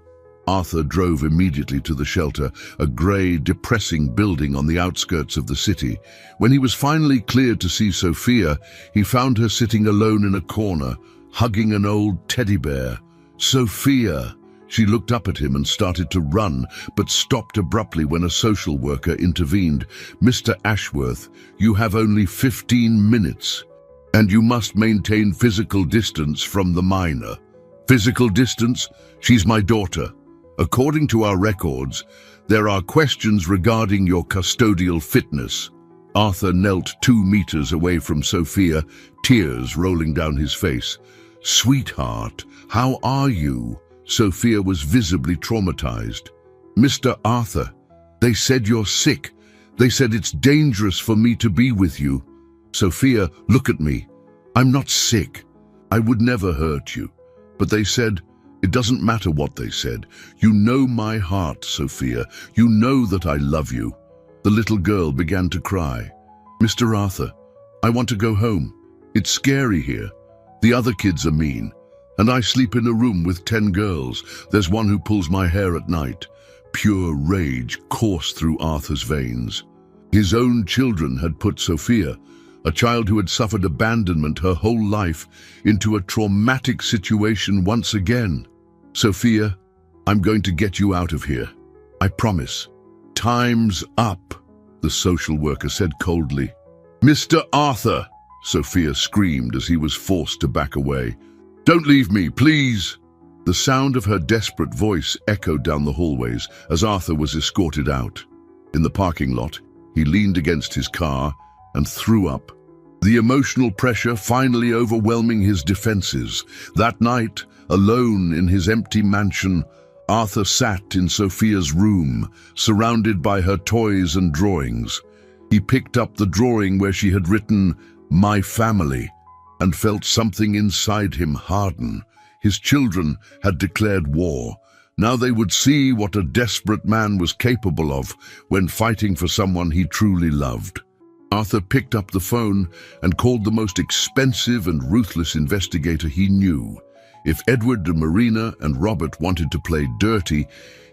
Arthur drove immediately to the shelter, a grey, depressing building on the outskirts of the city. When he was finally cleared to see Sophia, he found her sitting alone in a corner, hugging an old teddy bear. Sophia! She looked up at him and started to run, but stopped abruptly when a social worker intervened. Mr. Ashworth, you have only 15 minutes, and you must maintain physical distance from the minor. Physical distance? She's my daughter. According to our records, there are questions regarding your custodial fitness. Arthur knelt 2 meters away from Sophia, tears rolling down his face. Sweetheart, how are you? Sophia was visibly traumatized. Mr. Arthur, they said you're sick. They said it's dangerous for me to be with you. Sophia, look at me. I'm not sick. I would never hurt you. But they said, it doesn't matter what they said. You know my heart, Sophia. You know that I love you. The little girl began to cry. Mr. Arthur, I want to go home. It's scary here. The other kids are mean. And I sleep in a room with 10 girls. There's one who pulls my hair at night. Pure rage coursed through Arthur's veins. His own children had put Sophia, a child who had suffered abandonment her whole life, into a traumatic situation once again. Sophia, I'm going to get you out of here. I promise. Time's up, the social worker said coldly. Mr. Arthur, Sophia screamed as he was forced to back away. Don't leave me, please. The sound of her desperate voice echoed down the hallways as Arthur was escorted out. In the parking lot, he leaned against his car and threw up, the emotional pressure finally overwhelming his defenses. That night, alone in his empty mansion, Arthur sat in Sophia's room, surrounded by her toys and drawings. He picked up the drawing where she had written, "My family," and felt something inside him harden. His children had declared war. Now they would see what a desperate man was capable of when fighting for someone he truly loved. Arthur picked up the phone and called the most expensive and ruthless investigator he knew. If Edward and Marina and Robert wanted to play dirty,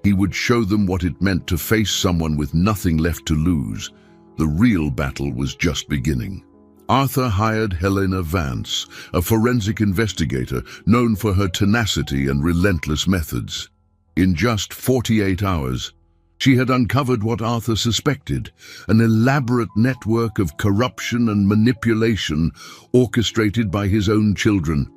he would show them what it meant to face someone with nothing left to lose. The real battle was just beginning. Arthur hired Helena Vance, a forensic investigator known for her tenacity and relentless methods. In just 48 hours, she had uncovered what Arthur suspected, an elaborate network of corruption and manipulation orchestrated by his own children.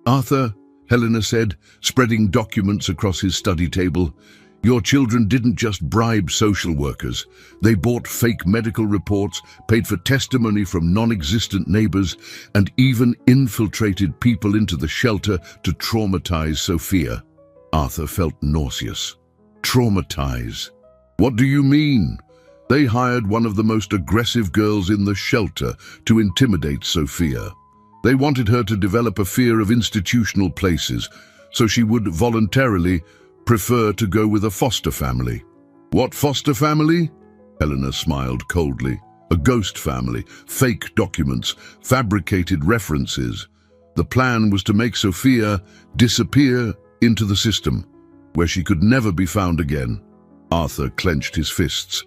Arthur, Helena said, spreading documents across his study table, your children didn't just bribe social workers. They bought fake medical reports, paid for testimony from non-existent neighbors, and even infiltrated people into the shelter to traumatize Sophia. Arthur felt nauseous. Traumatize? What do you mean? They hired one of the most aggressive girls in the shelter to intimidate Sophia. They wanted her to develop a fear of institutional places, so she would voluntarily prefer to go with a foster family. What foster family? Helena smiled coldly. A ghost family, fake documents, fabricated references. The plan was to make Sophia disappear into the system, where she could never be found again. Arthur clenched his fists.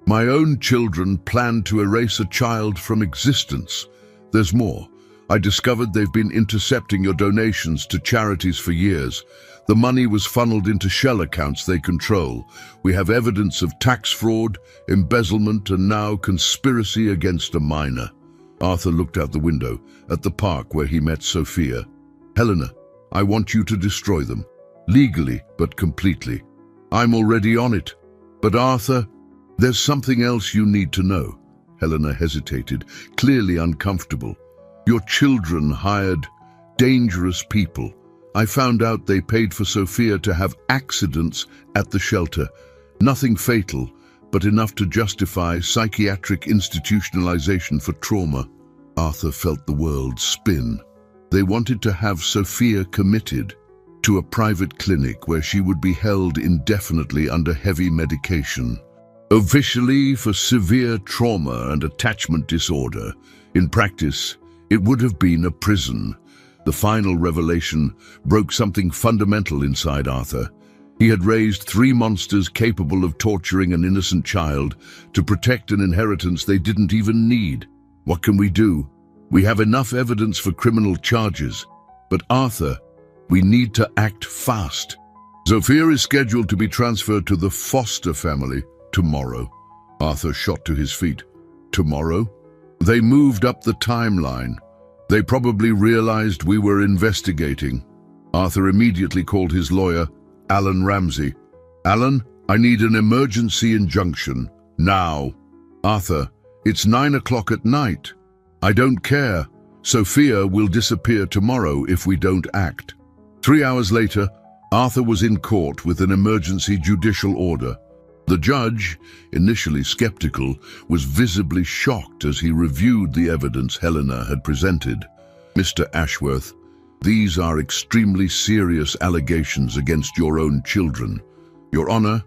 My own children planned to erase a child from existence. There's more. I discovered they've been intercepting your donations to charities for years. The money was funneled into shell accounts they control. We have evidence of tax fraud, embezzlement, and now conspiracy against a minor. Arthur looked out the window, at the park where he met Sophia. Helena, I want you to destroy them. Legally, but completely. I'm already on it. But Arthur, there's something else you need to know. Helena hesitated, clearly uncomfortable. Your children hired dangerous people. I found out they paid for Sophia to have accidents at the shelter. Nothing fatal, but enough to justify psychiatric institutionalization for trauma. Arthur felt the world spin. They wanted to have Sophia committed to a private clinic where she would be held indefinitely under heavy medication, officially for severe trauma and attachment disorder. In practice, it would have been a prison. The final revelation broke something fundamental inside Arthur. He had raised 3 monsters capable of torturing an innocent child to protect an inheritance they didn't even need. What can we do? We have enough evidence for criminal charges. But Arthur, we need to act fast. Sophia is scheduled to be transferred to the foster family tomorrow. Arthur shot to his feet. Tomorrow? They moved up the timeline. They probably realized we were investigating. Arthur immediately called his lawyer, Alan Ramsey. Alan, I need an emergency injunction. Now. Arthur, it's 9 o'clock at night. I don't care. Sophia will disappear tomorrow if we don't act. 3 hours later, Arthur was in court with an emergency judicial order. The judge, initially skeptical, was visibly shocked as he reviewed the evidence Helena had presented. Mr. Ashworth, these are extremely serious allegations against your own children. Your Honor,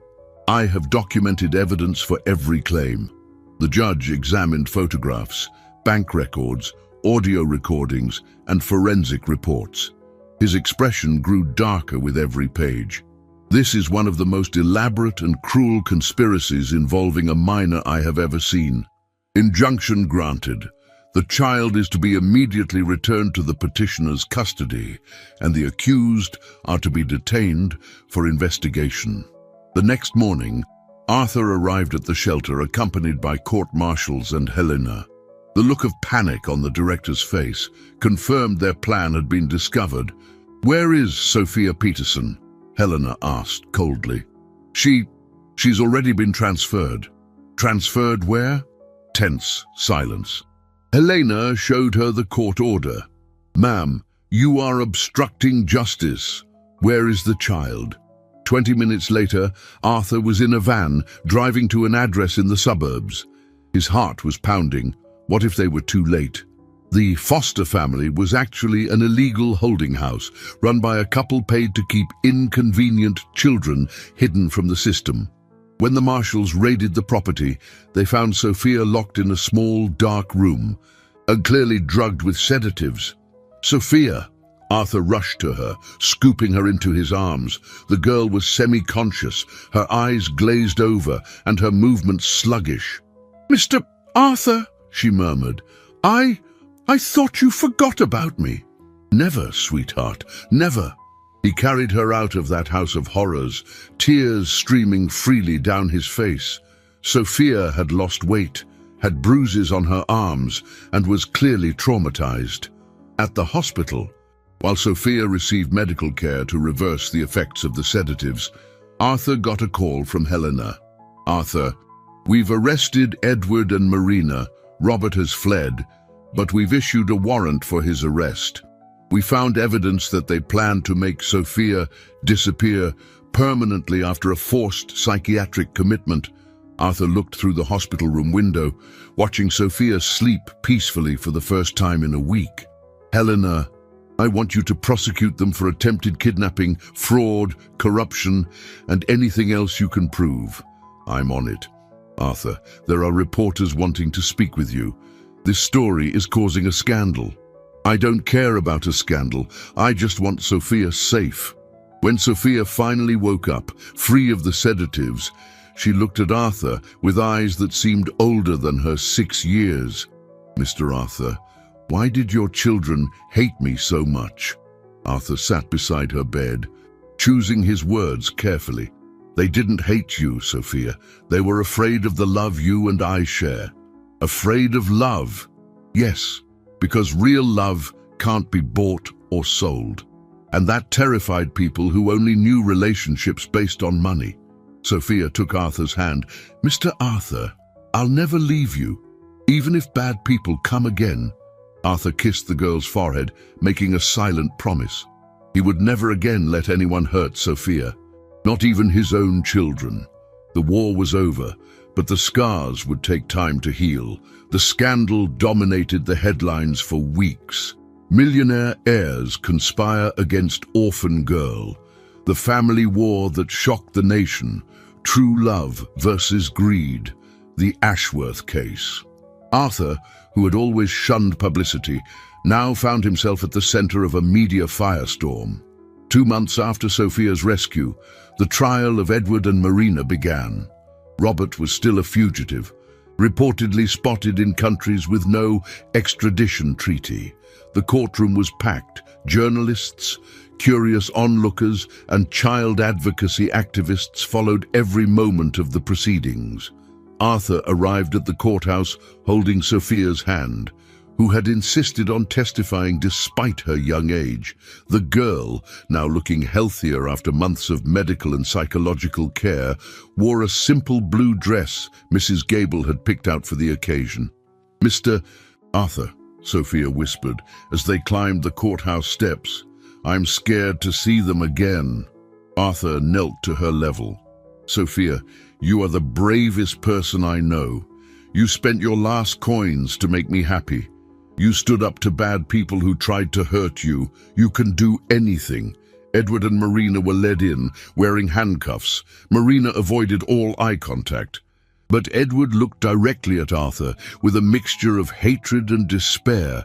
I have documented evidence for every claim. The judge examined photographs, bank records, audio recordings, and forensic reports. His expression grew darker with every page. This is one of the most elaborate and cruel conspiracies involving a minor I have ever seen. Injunction granted. The child is to be immediately returned to the petitioner's custody, and the accused are to be detained for investigation. The next morning, Arthur arrived at the shelter accompanied by court marshals and Helena. The look of panic on the director's face confirmed their plan had been discovered. "Where is Sophia Peterson?" Helena asked coldly. She's already been transferred." "Transferred where?" Tense silence. Helena showed her the court order. "Ma'am, you are obstructing justice. Where is the child?" 20 minutes later, Arthur was in a van, driving to an address in the suburbs. His heart was pounding. What if they were too late? The foster family was actually an illegal holding house, run by a couple paid to keep inconvenient children hidden from the system. When the marshals raided the property, they found Sophia locked in a small, dark room, and clearly drugged with sedatives. "Sophia!" Arthur rushed to her, scooping her into his arms. The girl was semi-conscious, her eyes glazed over, and her movements sluggish. "Mr. Arthur," she murmured, I thought you forgot about me." "Never, sweetheart, never." He carried her out of that house of horrors, tears streaming freely down his face. Sophia had lost weight, had bruises on her arms, and was clearly traumatized. At the hospital, while Sophia received medical care to reverse the effects of the sedatives, Arthur got a call from Helena. "Arthur, we've arrested Edward and Marina. Robert has fled, but we've issued a warrant for his arrest. We found evidence that they planned to make Sophia disappear permanently after a forced psychiatric commitment." Arthur looked through the hospital room window, watching Sophia sleep peacefully for the first time in a week. "Helena, I want you to prosecute them for attempted kidnapping, fraud, corruption, and anything else you can prove." "I'm on it." "Arthur, there are reporters wanting to speak with you. This story is causing a scandal." "I don't care about a scandal. I just want Sophia safe." When Sophia finally woke up, free of the sedatives, she looked at Arthur with eyes that seemed older than her 6 years. "Mr. Arthur, why did your children hate me so much?" Arthur sat beside her bed, choosing his words carefully. "They didn't hate you, Sophia. They were afraid of the love you and I share." "Afraid of love?" "Yes, because real love can't be bought or sold. And that terrified people who only knew relationships based on money." Sophia took Arthur's hand. "Mr. Arthur, I'll never leave you, even if bad people come again." Arthur kissed the girl's forehead, making a silent promise. He would never again let anyone hurt Sophia, not even his own children. The war was over, But the scars would take time to heal. The scandal dominated the headlines for weeks. Millionaire heirs conspire against orphan girl. The family war that shocked the nation. True love versus greed. The Ashworth case. Arthur, who had always shunned publicity, now found himself at the center of a media firestorm. 2 months after Sophia's rescue, the trial of Edward and Marina began. Robert was still a fugitive, reportedly spotted in countries with no extradition treaty. The courtroom was packed. Journalists, curious onlookers, and child advocacy activists followed every moment of the proceedings. Arthur arrived at the courthouse holding Sophia's hand, who had insisted on testifying despite her young age. The girl, now looking healthier after months of medical and psychological care, wore a simple blue dress Mrs. Gable had picked out for the occasion. "Mr. Arthur," Sophia whispered as they climbed the courthouse steps, "I'm scared to see them again." Arthur knelt to her level. "Sophia, you are the bravest person I know. You spent your last coins to make me happy. You stood up to bad people who tried to hurt you. You can do anything." Edward and Marina were led in, wearing handcuffs. Marina avoided all eye contact. But Edward looked directly at Arthur with a mixture of hatred and despair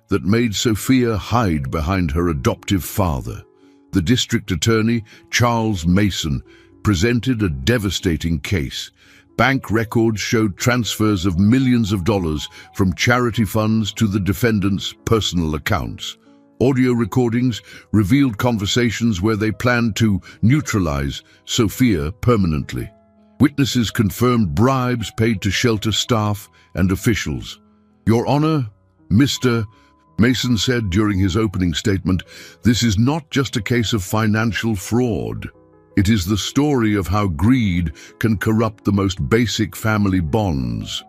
that made Sophia hide behind her adoptive father. The district attorney, Charles Mason, presented a devastating case. Bank records showed transfers of millions of dollars from charity funds to the defendants' personal accounts. Audio recordings revealed conversations where they planned to neutralize Sophia permanently. Witnesses confirmed bribes paid to shelter staff and officials. "Your Honor," Mr. Mason said during his opening statement, "this is not just a case of financial fraud. It is the story of how greed can corrupt the most basic family bonds,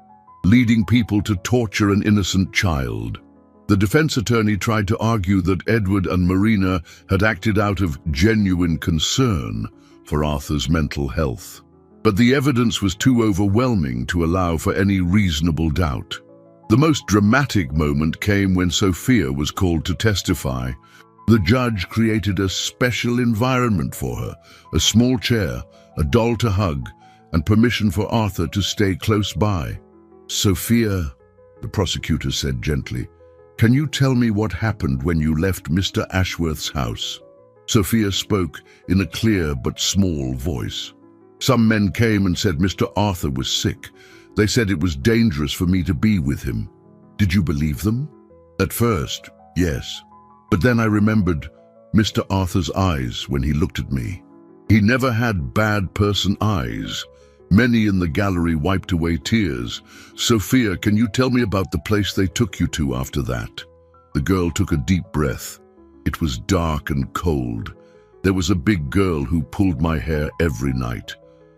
leading people to torture an innocent child." The defense attorney tried to argue that Edward and Marina had acted out of genuine concern for Arthur's mental health. But the evidence was too overwhelming to allow for any reasonable doubt. The most dramatic moment came when Sophia was called to testify. The judge created a special environment for her, a small chair, a doll to hug, and permission for Arthur to stay close by. "Sophia," the prosecutor said gently, "can you tell me what happened when you left Mr. Ashworth's house?" Sophia spoke in a clear but small voice. "Some men came and said Mr. Arthur was sick. They said it was dangerous for me to be with him. Did you believe them?" "At first, yes. But then I remembered Mr. Arthur's eyes when he looked at me. He never had bad person eyes." Many in the gallery wiped away tears. "Sophia, can you tell me about the place they took you to after that?" The girl took a deep breath. "It was dark and cold. There was a big girl who pulled my hair every night.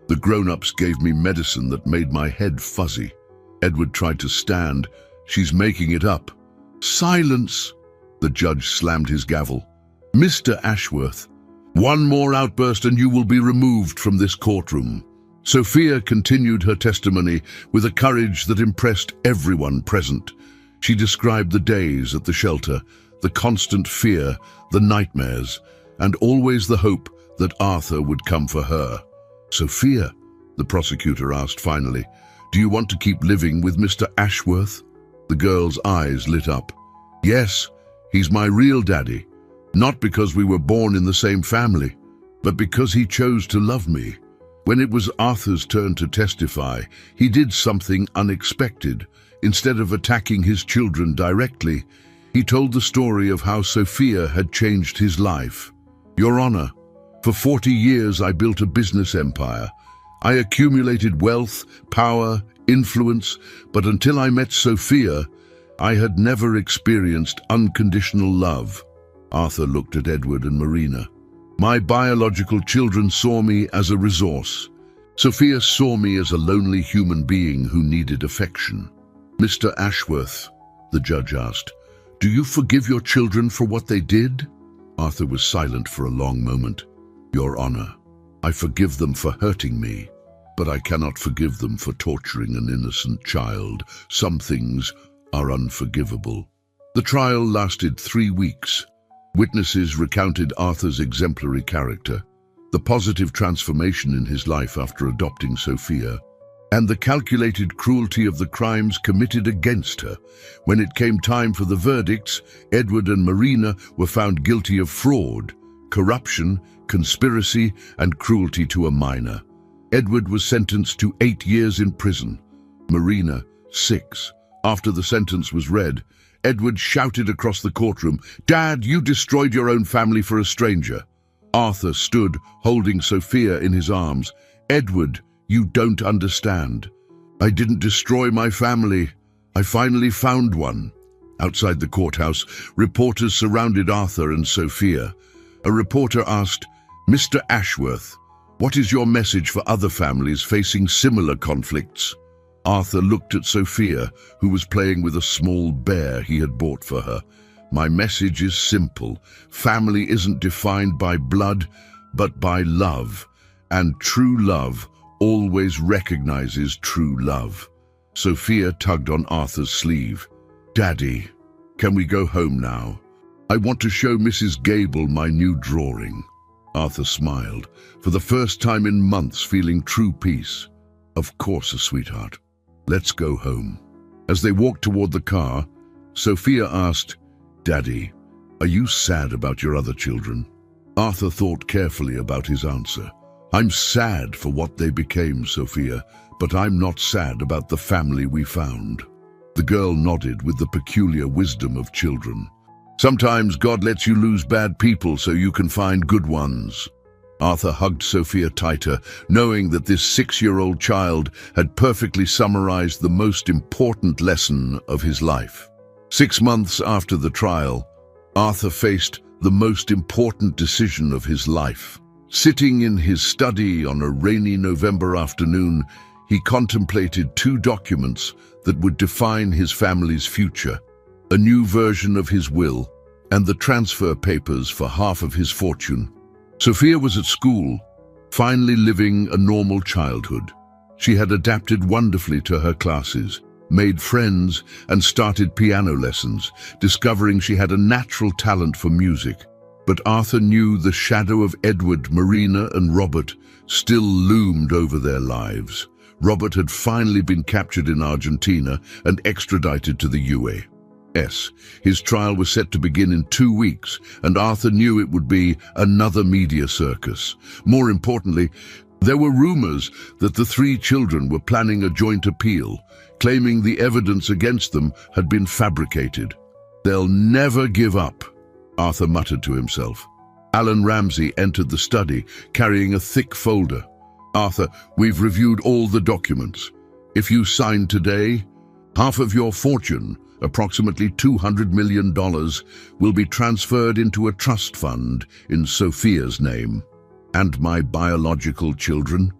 The grown-ups gave me medicine that made my head fuzzy." Edward tried to stand. "She's making it up." "Silence!" The judge slammed his gavel. "Mr. Ashworth, one more outburst and you will be removed from this courtroom." Sophia continued her testimony with a courage that impressed everyone present. She described the days at the shelter, the constant fear, the nightmares, and always the hope that Arthur would come for her. "Sophia," the prosecutor asked finally, "do you want to keep living with Mr. Ashworth?" The girl's eyes lit up. "Yes. He's my real daddy, not because we were born in the same family, but because he chose to love me." When it was Arthur's turn to testify, he did something unexpected. Instead of attacking his children directly, he told the story of how Sophia had changed his life. "Your Honor, for 40 years I built a business empire. I accumulated wealth, power, influence, but until I met Sophia, I had never experienced unconditional love." Arthur looked at Edward and Marina. "My biological children saw me as a resource. Sophia saw me as a lonely human being who needed affection." "Mr. Ashworth," the judge asked, "do you forgive your children for what they did?" Arthur was silent for a long moment. "Your Honor, I forgive them for hurting me, but I cannot forgive them for torturing an innocent child. Some things are unforgivable. The trial lasted 3 weeks. Witnesses recounted Arthur's exemplary character, the positive transformation in his life after adopting Sophia, and the calculated cruelty of the crimes committed against her. When it came time for the verdicts, Edward and Marina were found guilty of fraud, corruption, conspiracy, and cruelty to a minor. Edward was sentenced to 8 years in prison, Marina 6. After the sentence was read, Edward shouted across the courtroom, "Dad, you destroyed your own family for a stranger." Arthur stood, holding Sophia in his arms. "Edward, you don't understand. I didn't destroy my family. I finally found one." Outside the courthouse, reporters surrounded Arthur and Sophia. A reporter asked, "Mr. Ashworth, what is your message for other families facing similar conflicts?" Arthur looked at Sophia, who was playing with a small bear he had bought for her. "My message is simple. Family isn't defined by blood, but by love. And true love always recognizes true love." Sophia tugged on Arthur's sleeve. "Daddy, can we go home now? I want to show Mrs. Gable my new drawing." Arthur smiled, for the first time in months feeling true peace. "Of course, sweetheart. Let's go home." As they walked toward the car, Sophia asked, "Daddy, are you sad about your other children?" Arthur thought carefully about his answer. "I'm sad for what they became, Sophia, but I'm not sad about the family we found." The girl nodded with the peculiar wisdom of children. "Sometimes God lets you lose bad people so you can find good ones." Arthur hugged Sophia tighter, knowing that this 6-year-old child had perfectly summarized the most important lesson of his life. 6 months after the trial, Arthur faced the most important decision of his life. Sitting in his study on a rainy November afternoon, he contemplated 2 documents that would define his family's future: a new version of his will and the transfer papers for half of his fortune. Sophia was at school, finally living a normal childhood. She had adapted wonderfully to her classes, made friends, and started piano lessons, discovering she had a natural talent for music. But Arthur knew the shadow of Edward, Marina, and Robert still loomed over their lives. Robert had finally been captured in Argentina and extradited to the U.S. His trial was set to begin in 2 weeks, and Arthur knew it would be another media circus. More importantly, there were rumors that the 3 children were planning a joint appeal, claiming the evidence against them had been fabricated. "They'll never give up," Arthur muttered to himself. Alan Ramsey entered the study, carrying a thick folder. "Arthur, we've reviewed all the documents. If you sign today, half of your fortune, approximately $200 million, will be transferred into a trust fund in Sophia's name. And my biological children,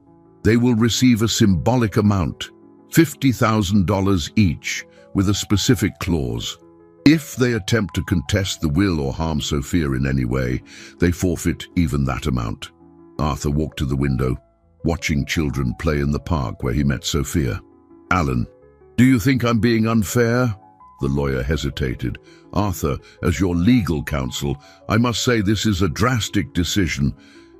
they will receive a symbolic amount, $50,000 each, with a specific clause. If they attempt to contest the will or harm Sophia in any way, they forfeit even that amount." Arthur walked to the window, watching children play in the park where he met Sophia. "Alan, do you think I'm being unfair?" The lawyer hesitated. "Arthur, as your legal counsel, I must say this is a drastic decision.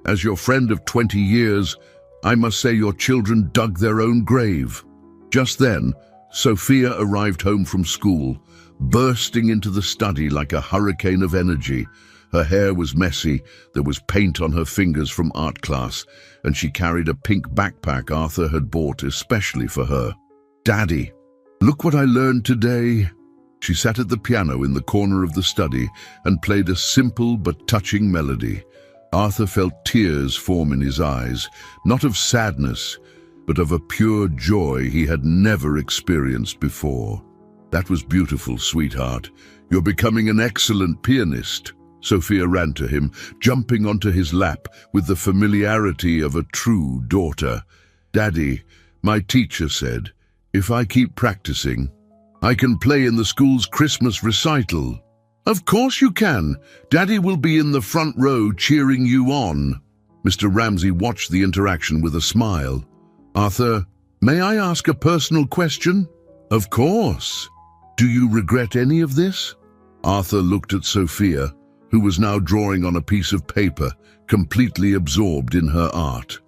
As your friend of 20 years, I must say your children dug their own grave." Just then, Sophia arrived home from school, bursting into the study like a hurricane of energy. Her hair was messy, there was paint on her fingers from art class, and she carried a pink backpack Arthur had bought especially for her. "Daddy, look what I learned today." She sat at the piano in the corner of the study and played a simple but touching melody. Arthur felt tears form in his eyes, not of sadness, but of a pure joy he had never experienced before. "That was beautiful, sweetheart. You're becoming an excellent pianist." Sophia ran to him, jumping onto his lap with the familiarity of a true daughter. "Daddy, my teacher said, if I keep practicing, I can play in the school's Christmas recital." "Of course you can. Daddy will be in the front row cheering you on." Mr. Ramsey watched the interaction with a smile. Arthur, may I ask a personal question? Of course. Do you regret any of this? Arthur looked at Sophia, who was now drawing on a piece of paper, completely absorbed in her art.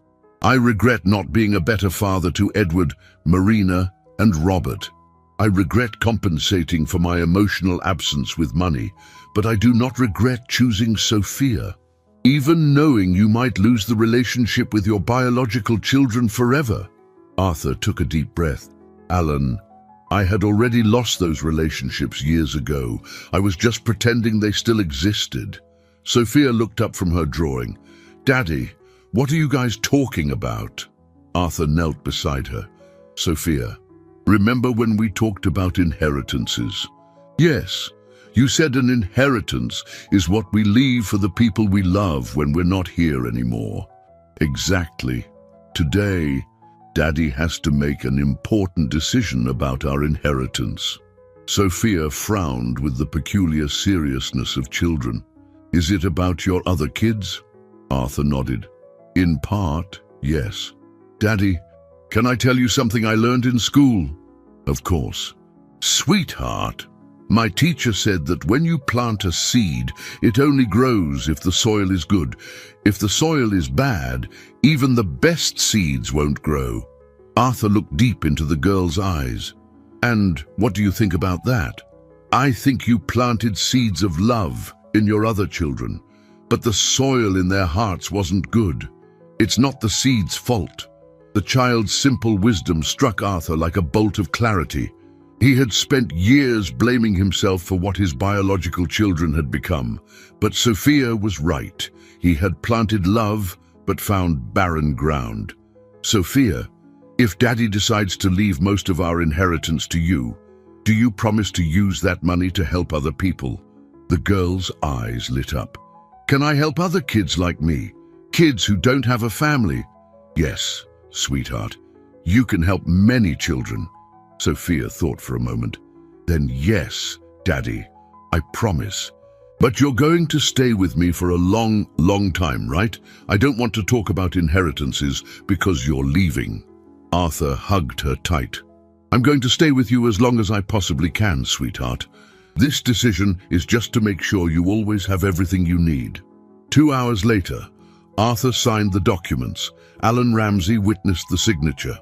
I regret not being a better father to Edward, Marina, and Robert. I regret compensating for my emotional absence with money, but I do not regret choosing Sophia. Even knowing you might lose the relationship with your biological children forever. Arthur took a deep breath. Alan, I had already lost those relationships years ago. I was just pretending they still existed. Sophia looked up from her drawing. Daddy, what are you guys talking about? Arthur knelt beside her. Sophia, remember when we talked about inheritances? Yes, you said an inheritance is what we leave for the people we love when we're not here anymore. Exactly. Today, Daddy has to make an important decision about our inheritance. Sophia frowned with the peculiar seriousness of children. Is it about your other kids? Arthur nodded. In part, yes. Daddy, can I tell you something I learned in school? Of course. Sweetheart, my teacher said that when you plant a seed, it only grows if the soil is good. If the soil is bad, even the best seeds won't grow. Arthur looked deep into the girl's eyes. And what do you think about that? I think you planted seeds of love in your other children, but the soil in their hearts wasn't good. It's not the seed's fault. The child's simple wisdom struck Arthur like a bolt of clarity. He had spent years blaming himself for what his biological children had become, but Sophia was right. He had planted love, but found barren ground. Sophia, if Daddy decides to leave most of our inheritance to you, do you promise to use that money to help other people? The girl's eyes lit up. Can I help other kids like me? Kids who don't have a family? Yes, sweetheart. You can help many children. Sophia thought for a moment. Then yes, Daddy, I promise. But you're going to stay with me for a long, long time, right? I don't want to talk about inheritances because you're leaving. Arthur hugged her tight. I'm going to stay with you as long as I possibly can, sweetheart. This decision is just to make sure you always have everything you need. 2 hours later, Arthur signed the documents. Alan Ramsey witnessed the signature,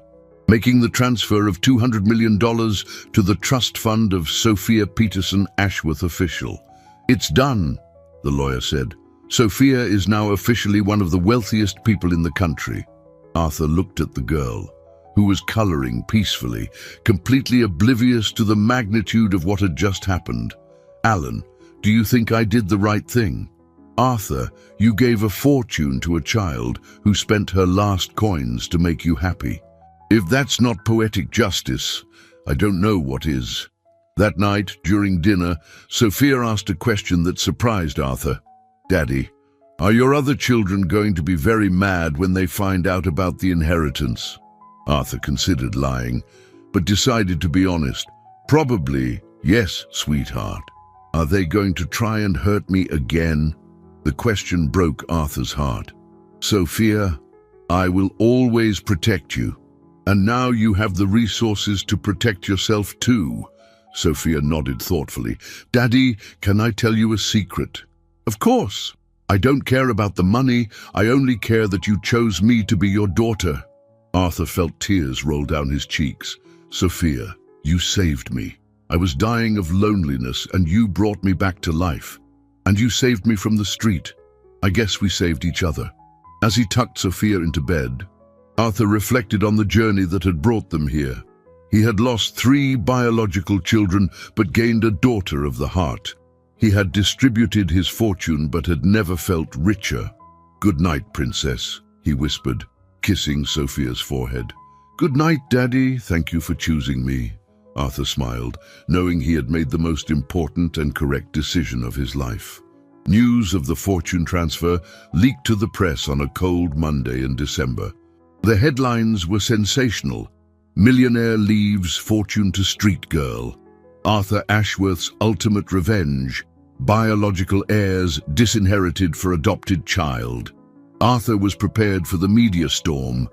making the transfer of $200 million to the trust fund of Sophia Peterson Ashworth official. It's done, the lawyer said. Sophia is now officially one of the wealthiest people in the country. Arthur looked at the girl, who was coloring peacefully, completely oblivious to the magnitude of what had just happened. Alan, do you think I did the right thing? Arthur, you gave a fortune to a child who spent her last coins to make you happy. If that's not poetic justice, I don't know what is. That night, during dinner, Sophia asked a question that surprised Arthur. Daddy, are your other children going to be very mad when they find out about the inheritance? Arthur considered lying, but decided to be honest. Probably, yes, sweetheart. Are they going to try and hurt me again? The question broke Arthur's heart. Sophia, I will always protect you. And now you have the resources to protect yourself too. Sophia nodded thoughtfully. Daddy, can I tell you a secret? Of course. I don't care about the money. I only care that you chose me to be your daughter. Arthur felt tears roll down his cheeks. Sophia, you saved me. I was dying of loneliness and you brought me back to life. And you saved me from the street. I guess we saved each other. As he tucked Sophia into bed, Arthur reflected on the journey that had brought them here. He had lost 3 biological children, but gained a daughter of the heart. He had distributed his fortune, but had never felt richer. Good night, princess, he whispered, kissing Sophia's forehead. Good night, Daddy. Thank you for choosing me. Arthur smiled, knowing he had made the most important and correct decision of his life. News of the fortune transfer leaked to the press on a cold Monday in December. The headlines were sensational. Millionaire leaves fortune to street girl. Arthur Ashworth's ultimate revenge. Biological heirs disinherited for adopted child. Arthur was prepared for the media storm,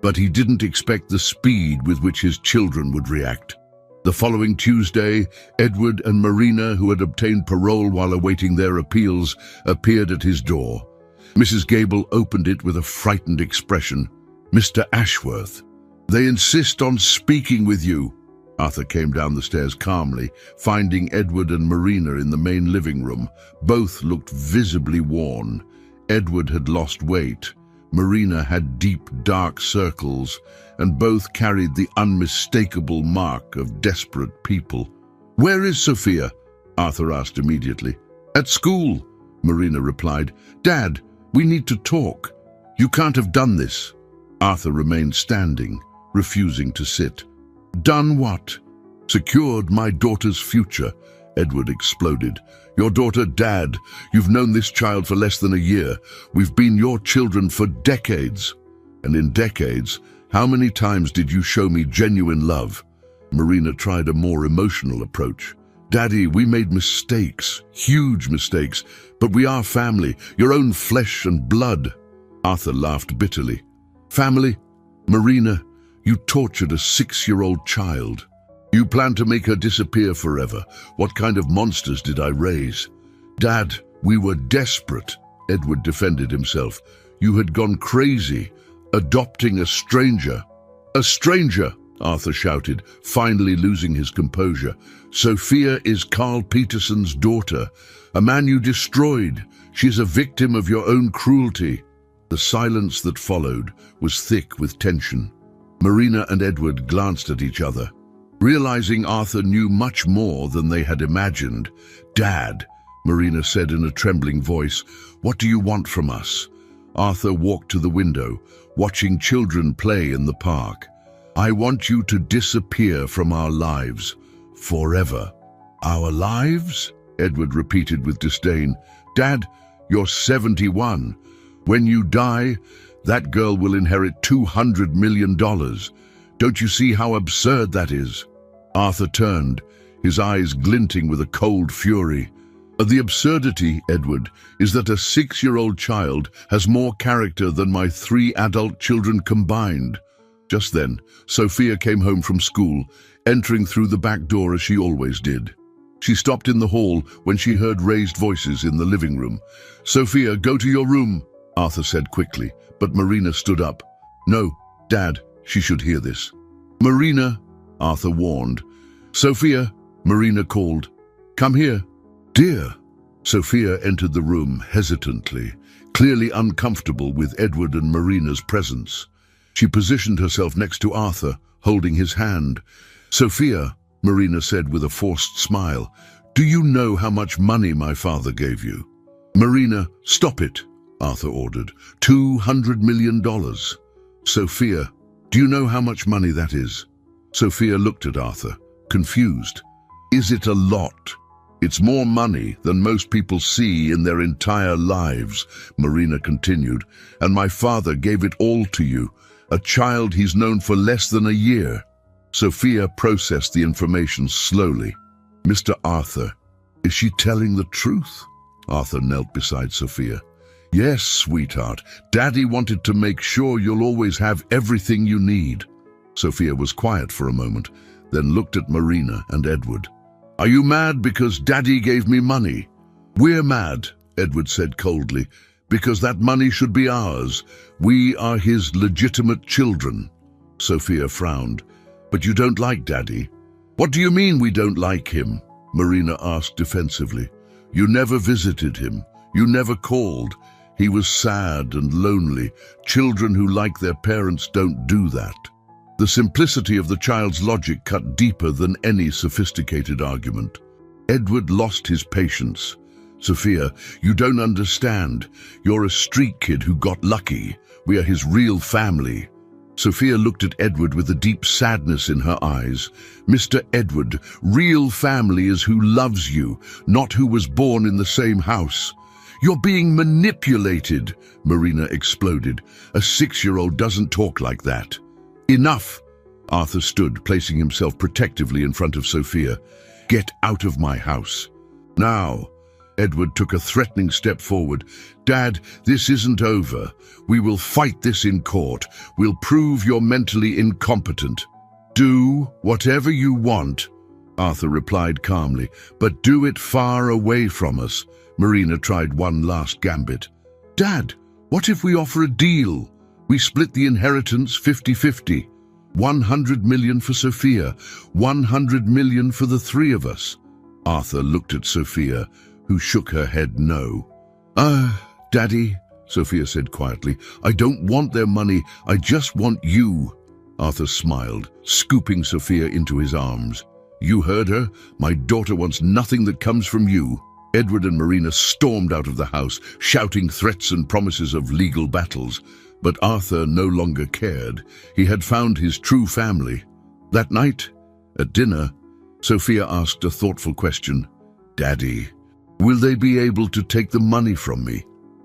but he didn't expect the speed with which his children would react. The following Tuesday, Edward and Marina, who had obtained parole while awaiting their appeals, appeared at his door. Mrs. Gable opened it with a frightened expression. "Mr. Ashworth, they insist on speaking with you." Arthur came down the stairs calmly, finding Edward and Marina in the main living room. Both looked visibly worn. Edward had lost weight. Marina had deep, dark circles, and both carried the unmistakable mark of desperate people. "Where is Sophia?" Arthur asked immediately. "At school," Marina replied. "Dad, we need to talk. You can't have done this." Arthur remained standing, refusing to sit. "Done what?" "Secured my daughter's future," Edward exploded. "Your daughter, Dad, you've known this child for less than a year. We've been your children for decades. And in decades, how many times did you show me genuine love?" Marina tried a more emotional approach. "Daddy, we made mistakes, huge mistakes, but we are family, your own flesh and blood." Arthur laughed bitterly. "Family? Marina, you tortured a 6-year-old child. You planned to make her disappear forever. What kind of monsters did I raise?" "Dad, we were desperate," Edward defended himself. "You had gone crazy, adopting a stranger." "A stranger?" Arthur shouted, finally losing his composure. "Sophia is Carl Peterson's daughter, a man you destroyed. She's a victim of your own cruelty." The silence that followed was thick with tension. Marina and Edward glanced at each other. Realizing Arthur knew much more than they had imagined, "Dad," Marina said in a trembling voice, "what do you want from us?" Arthur walked to the window, watching children play in the park. "I want you to disappear from our lives, forever." "Our lives?" Edward repeated with disdain. "Dad, you're 71. When you die, that girl will inherit $200 million. Don't you see how absurd that is?" Arthur turned, his eyes glinting with a cold fury. "The absurdity, Edward, is that a 6-year-old child has more character than my 3 adult children combined." Just then, Sophia came home from school, entering through the back door as she always did. She stopped in the hall when she heard raised voices in the living room. "Sophia, go to your room," Arthur said quickly, but Marina stood up. "No, Dad, she should hear this." "Marina," Arthur warned. "Sophia," Marina called. "Come here." "Dear." Sophia entered the room hesitantly, clearly uncomfortable with Edward and Marina's presence. She positioned herself next to Arthur, holding his hand. "Sophia," Marina said with a forced smile, "do you know how much money my father gave you?" "Marina, stop it," Arthur ordered. $200 million. "Sophia, do you know how much money that is?" Sophia looked at Arthur, confused. "Is it a lot?" "It's more money than most people see in their entire lives," Marina continued, "and my father gave it all to you, a child he's known for less than a year." Sophia processed the information slowly. "Mr. Arthur, is she telling the truth?" Arthur knelt beside Sophia. "Yes, sweetheart. Daddy wanted to make sure you'll always have everything you need." Sophia was quiet for a moment, then looked at Marina and Edward. "Are you mad because Daddy gave me money?" "We're mad," Edward said coldly, "because that money should be ours. We are his legitimate children." Sophia frowned. "But you don't like Daddy." "What do you mean we don't like him?" Marina asked defensively. "You never visited him. You never called. He was sad and lonely. Children who like their parents don't do that." The simplicity of the child's logic cut deeper than any sophisticated argument. Edward lost his patience. "Sophia, you don't understand. You're a street kid who got lucky. We are his real family." Sophia looked at Edward with a deep sadness in her eyes. "Mr. Edward, real family is who loves you, not who was born in the same house." "You're being manipulated," Marina exploded. "A 6-year-old doesn't talk like that." "Enough!" Arthur stood, placing himself protectively in front of Sophia. "Get out of my house." "Now." Edward took a threatening step forward. "Dad, this isn't over. We will fight this in court. We'll prove you're mentally incompetent." "Do whatever you want," Arthur replied calmly, "but do it far away from us." Marina tried one last gambit. "Dad, what if we offer a deal? We split the inheritance 50-50. 100 million for Sophia, 100 million for the three of us." Arthur looked at Sophia, who shook her head no. Daddy," Sophia said quietly, "I don't want their money, I just want you." Arthur smiled, scooping Sophia into his arms. "You heard her. My daughter wants nothing that comes from you." Edward and Marina stormed out of the house, shouting threats and promises of legal battles. But Arthur no longer cared. He had found his true family. That night, at dinner, Sophia asked a thoughtful question. "Daddy, will they be able to take the money from me?"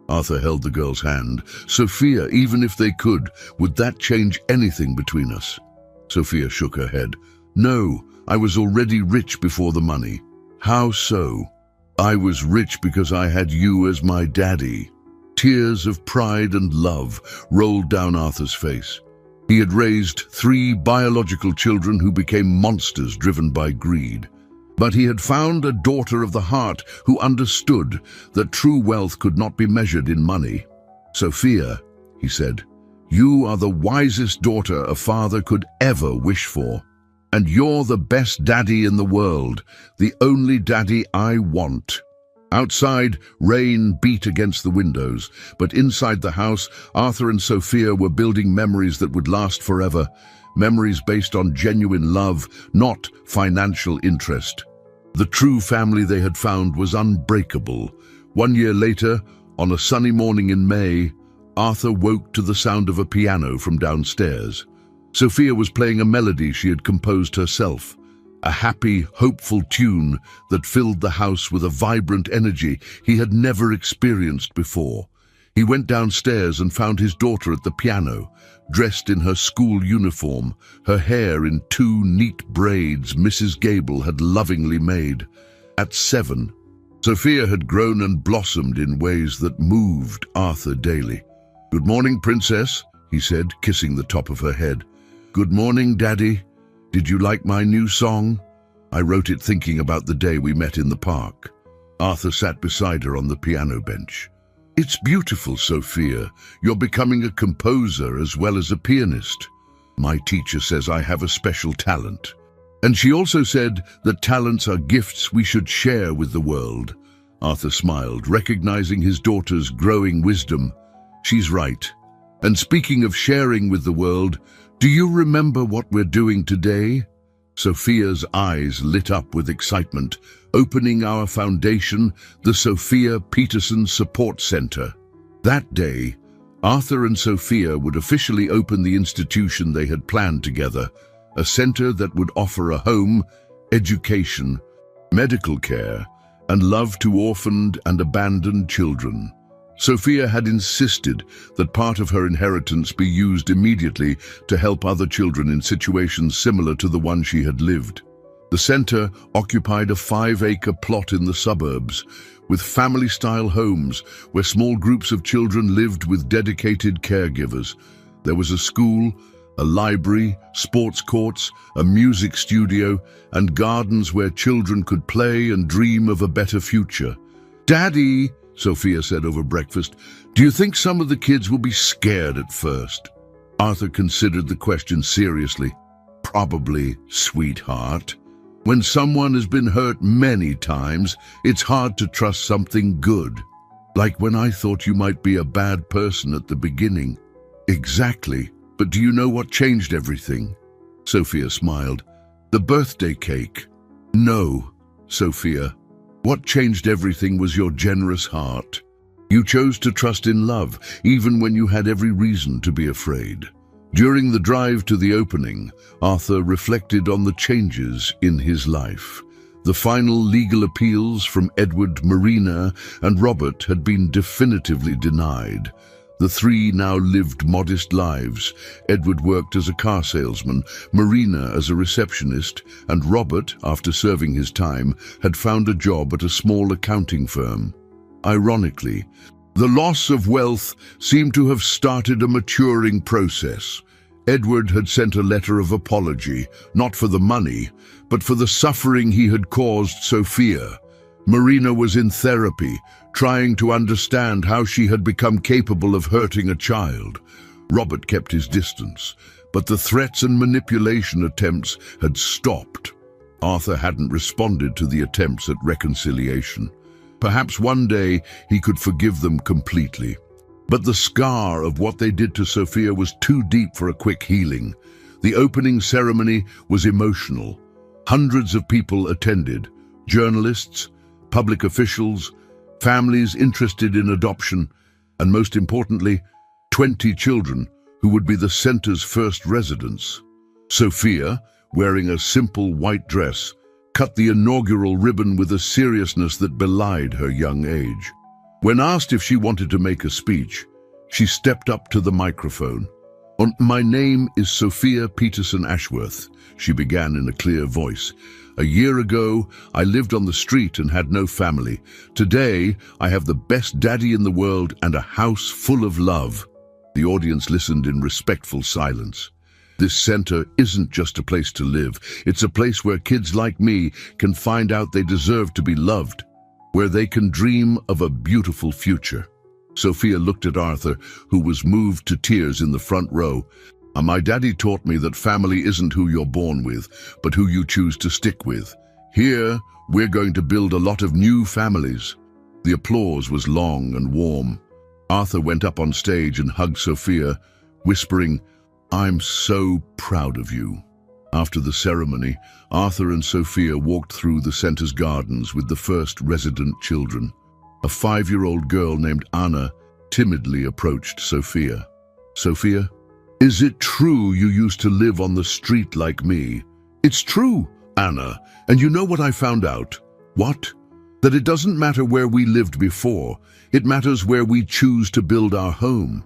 Arthur held the girl's hand. "Sophia, even if they could, would that change anything between us?" Sophia shook her head. "No, I was already rich before the money." "How so?" "I was rich because I had you as my daddy." Tears of pride and love rolled down Arthur's face. He had raised 3 biological children who became monsters driven by greed. But he had found a daughter of the heart who understood that true wealth could not be measured in money. "Sophia," he said, "you are the wisest daughter a father could ever wish for. And you're the best daddy in the world, the only daddy I want." Outside, rain beat against the windows, but inside the house, Arthur and Sophia were building memories that would last forever, memories based on genuine love, not financial interest. The true family they had found was unbreakable. 1 year later, on a sunny morning in May, Arthur woke to the sound of a piano from downstairs. Sophia was playing a melody she had composed herself, a happy, hopeful tune that filled the house with a vibrant energy he had never experienced before. He went downstairs and found his daughter at the piano, dressed in her school uniform, her hair in 2 neat braids Mrs. Gable had lovingly made. At 7, Sophia had grown and blossomed in ways that moved Arthur daily. "Good morning, Princess," he said, kissing the top of her head. "Good morning, Daddy. Did you like my new song? I wrote it thinking about the day we met in the park." Arthur sat beside her on the piano bench. "It's beautiful, Sophia. You're becoming a composer as well as a pianist. My teacher says I have a special talent. And she also said that talents are gifts we should share with the world." Arthur smiled, recognizing his daughter's growing wisdom. "She's right. And speaking of sharing with the world, do you remember what we're doing today?" Sophia's eyes lit up with excitement. "Opening our foundation, the Sophia Peterson Support Center." That day, Arthur and Sophia would officially open the institution they had planned together, a center that would offer a home, education, medical care, and love to orphaned and abandoned children. Sophia had insisted that part of her inheritance be used immediately to help other children in situations similar to the one she had lived. The center occupied a 5-acre plot in the suburbs, with family-style homes where small groups of children lived with dedicated caregivers. There was a school, a library, sports courts, a music studio, and gardens where children could play and dream of a better future. "Daddy," Sophia said over breakfast, "do you think some of the kids will be scared at first?" Arthur considered the question seriously. "Probably, sweetheart. When someone has been hurt many times, it's hard to trust something good. Like when I thought you might be a bad person at the beginning." "Exactly. But do you know what changed everything?" Sophia smiled. "The birthday cake." "No, Sophia. What changed everything was your generous heart. You chose to trust in love, even when you had every reason to be afraid." During the drive to the opening, Arthur reflected on the changes in his life. The final legal appeals from Edward, Marina, and Robert had been definitively denied. The three now lived modest lives. Edward worked as a car salesman, Marina as a receptionist, and Robert, after serving his time, had found a job at a small accounting firm. Ironically, the loss of wealth seemed to have started a maturing process. Edward had sent a letter of apology, not for the money, but for the suffering he had caused Sophia. Marina was in therapy, trying to understand how she had become capable of hurting a child. Robert kept his distance, but the threats and manipulation attempts had stopped. Arthur hadn't responded to the attempts at reconciliation. Perhaps one day he could forgive them completely. But the scar of what they did to Sophia was too deep for a quick healing. The opening ceremony was emotional. Hundreds of people attended: journalists, public officials, families interested in adoption, and most importantly, 20 children who would be the center's first residents. Sophia, wearing a simple white dress, cut the inaugural ribbon with a seriousness that belied her young age. When asked if she wanted to make a speech, she stepped up to the microphone. "My name is Sophia Peterson Ashworth," she began in a clear voice. "A year ago, I lived on the street and had no family. Today, I have the best daddy in the world and a house full of love." The audience listened in respectful silence. This center isn't just a place to live. It's a place where kids like me can find out they deserve to be loved, where they can dream of a beautiful future. Sophia looked at Arthur, who was moved to tears in the front row. "My daddy taught me that family isn't who you're born with, but who you choose to stick with. Here, we're going to build a lot of new families." The applause was long and warm. Arthur went up on stage and hugged Sophia, whispering, "I'm so proud of you." After the ceremony, Arthur and Sophia walked through the center's gardens with the first resident children. A 5-year-old girl named Anna timidly approached Sophia. "Sophia, is it true you used to live on the street like me?" "It's true, Anna, and you know what I found out?" "What?" "That it doesn't matter where we lived before. It matters where we choose to build our home."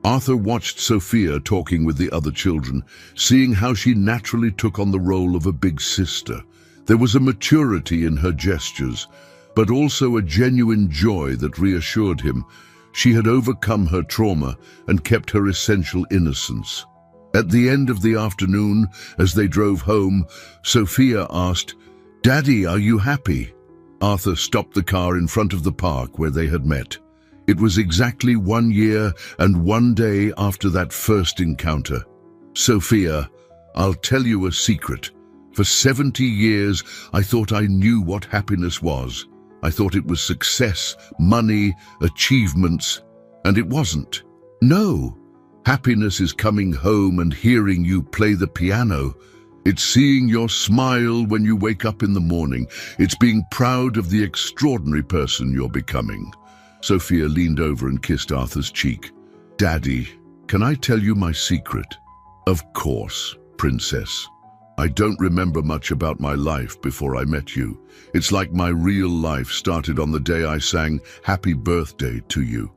Arthur watched Sophia talking with the other children, seeing how she naturally took on the role of a big sister. There was a maturity in her gestures, but also a genuine joy that reassured him. She had overcome her trauma and kept her essential innocence. At the end of the afternoon, as they drove home, Sophia asked, "Daddy, are you happy?" Arthur stopped the car in front of the park where they had met. It was exactly 1 year and 1 day after that first encounter. "Sophia, I'll tell you a secret. For 70 years, I thought I knew what happiness was. I thought it was success, money, achievements, and it wasn't. No, happiness is coming home and hearing you play the piano. It's seeing your smile when you wake up in the morning. It's being proud of the extraordinary person you're becoming." Sophia leaned over and kissed Arthur's cheek. "Daddy, can I tell you my secret?" "Of course, princess. I don't remember much about my life before I met you. It's like my real life started on the day I sang Happy Birthday to you."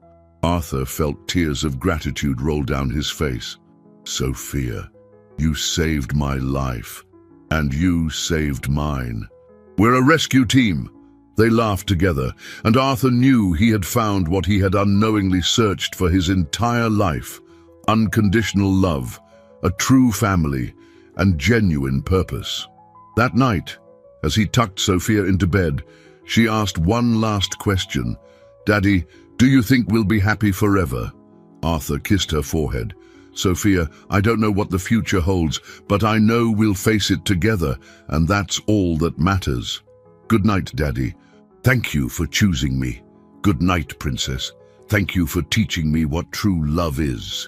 Arthur felt tears of gratitude roll down his face. "Sophia, you saved my life, and you saved mine. We're a rescue team." They laughed together, and Arthur knew he had found what he had unknowingly searched for his entire life: unconditional love, a true family, and genuine purpose. That night, as he tucked Sophia into bed, she asked one last question. "Daddy, do you think we'll be happy forever?" Arthur kissed her forehead. "Sophia, I don't know what the future holds, but I know we'll face it together, and that's all that matters. Good night, Daddy. Thank you for choosing me. Good night, Princess. Thank you for teaching me what true love is."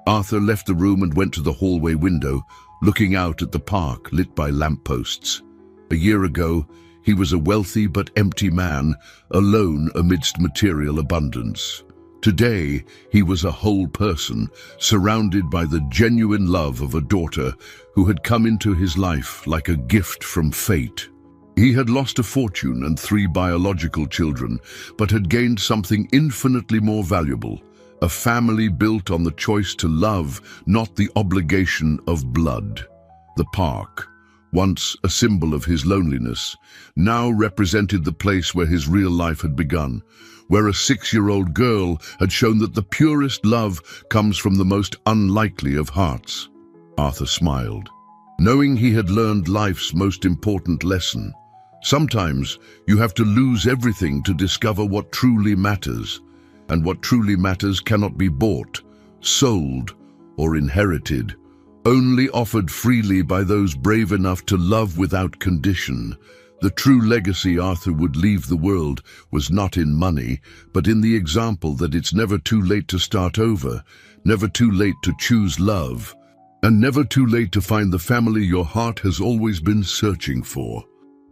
Arthur left the room and went to the hallway window, looking out at the park lit by lampposts. A year ago, he was a wealthy but empty man, alone amidst material abundance. Today, he was a whole person, surrounded by the genuine love of a daughter who had come into his life like a gift from fate. He had lost a fortune and 3 biological children, but had gained something infinitely more valuable: A family built on the choice to love, not the obligation of blood. The park, once a symbol of his loneliness, now represented the place where his real life had begun, where a 6-year-old girl had shown that the purest love comes from the most unlikely of hearts. Arthur smiled, knowing he had learned life's most important lesson. Sometimes you have to lose everything to discover what truly matters, and what truly matters cannot be bought, sold, or inherited, only offered freely by those brave enough to love without condition. The true legacy Arthur would leave the world was not in money, but in the example that it's never too late to start over, never too late to choose love, and never too late to find the family your heart has always been searching for.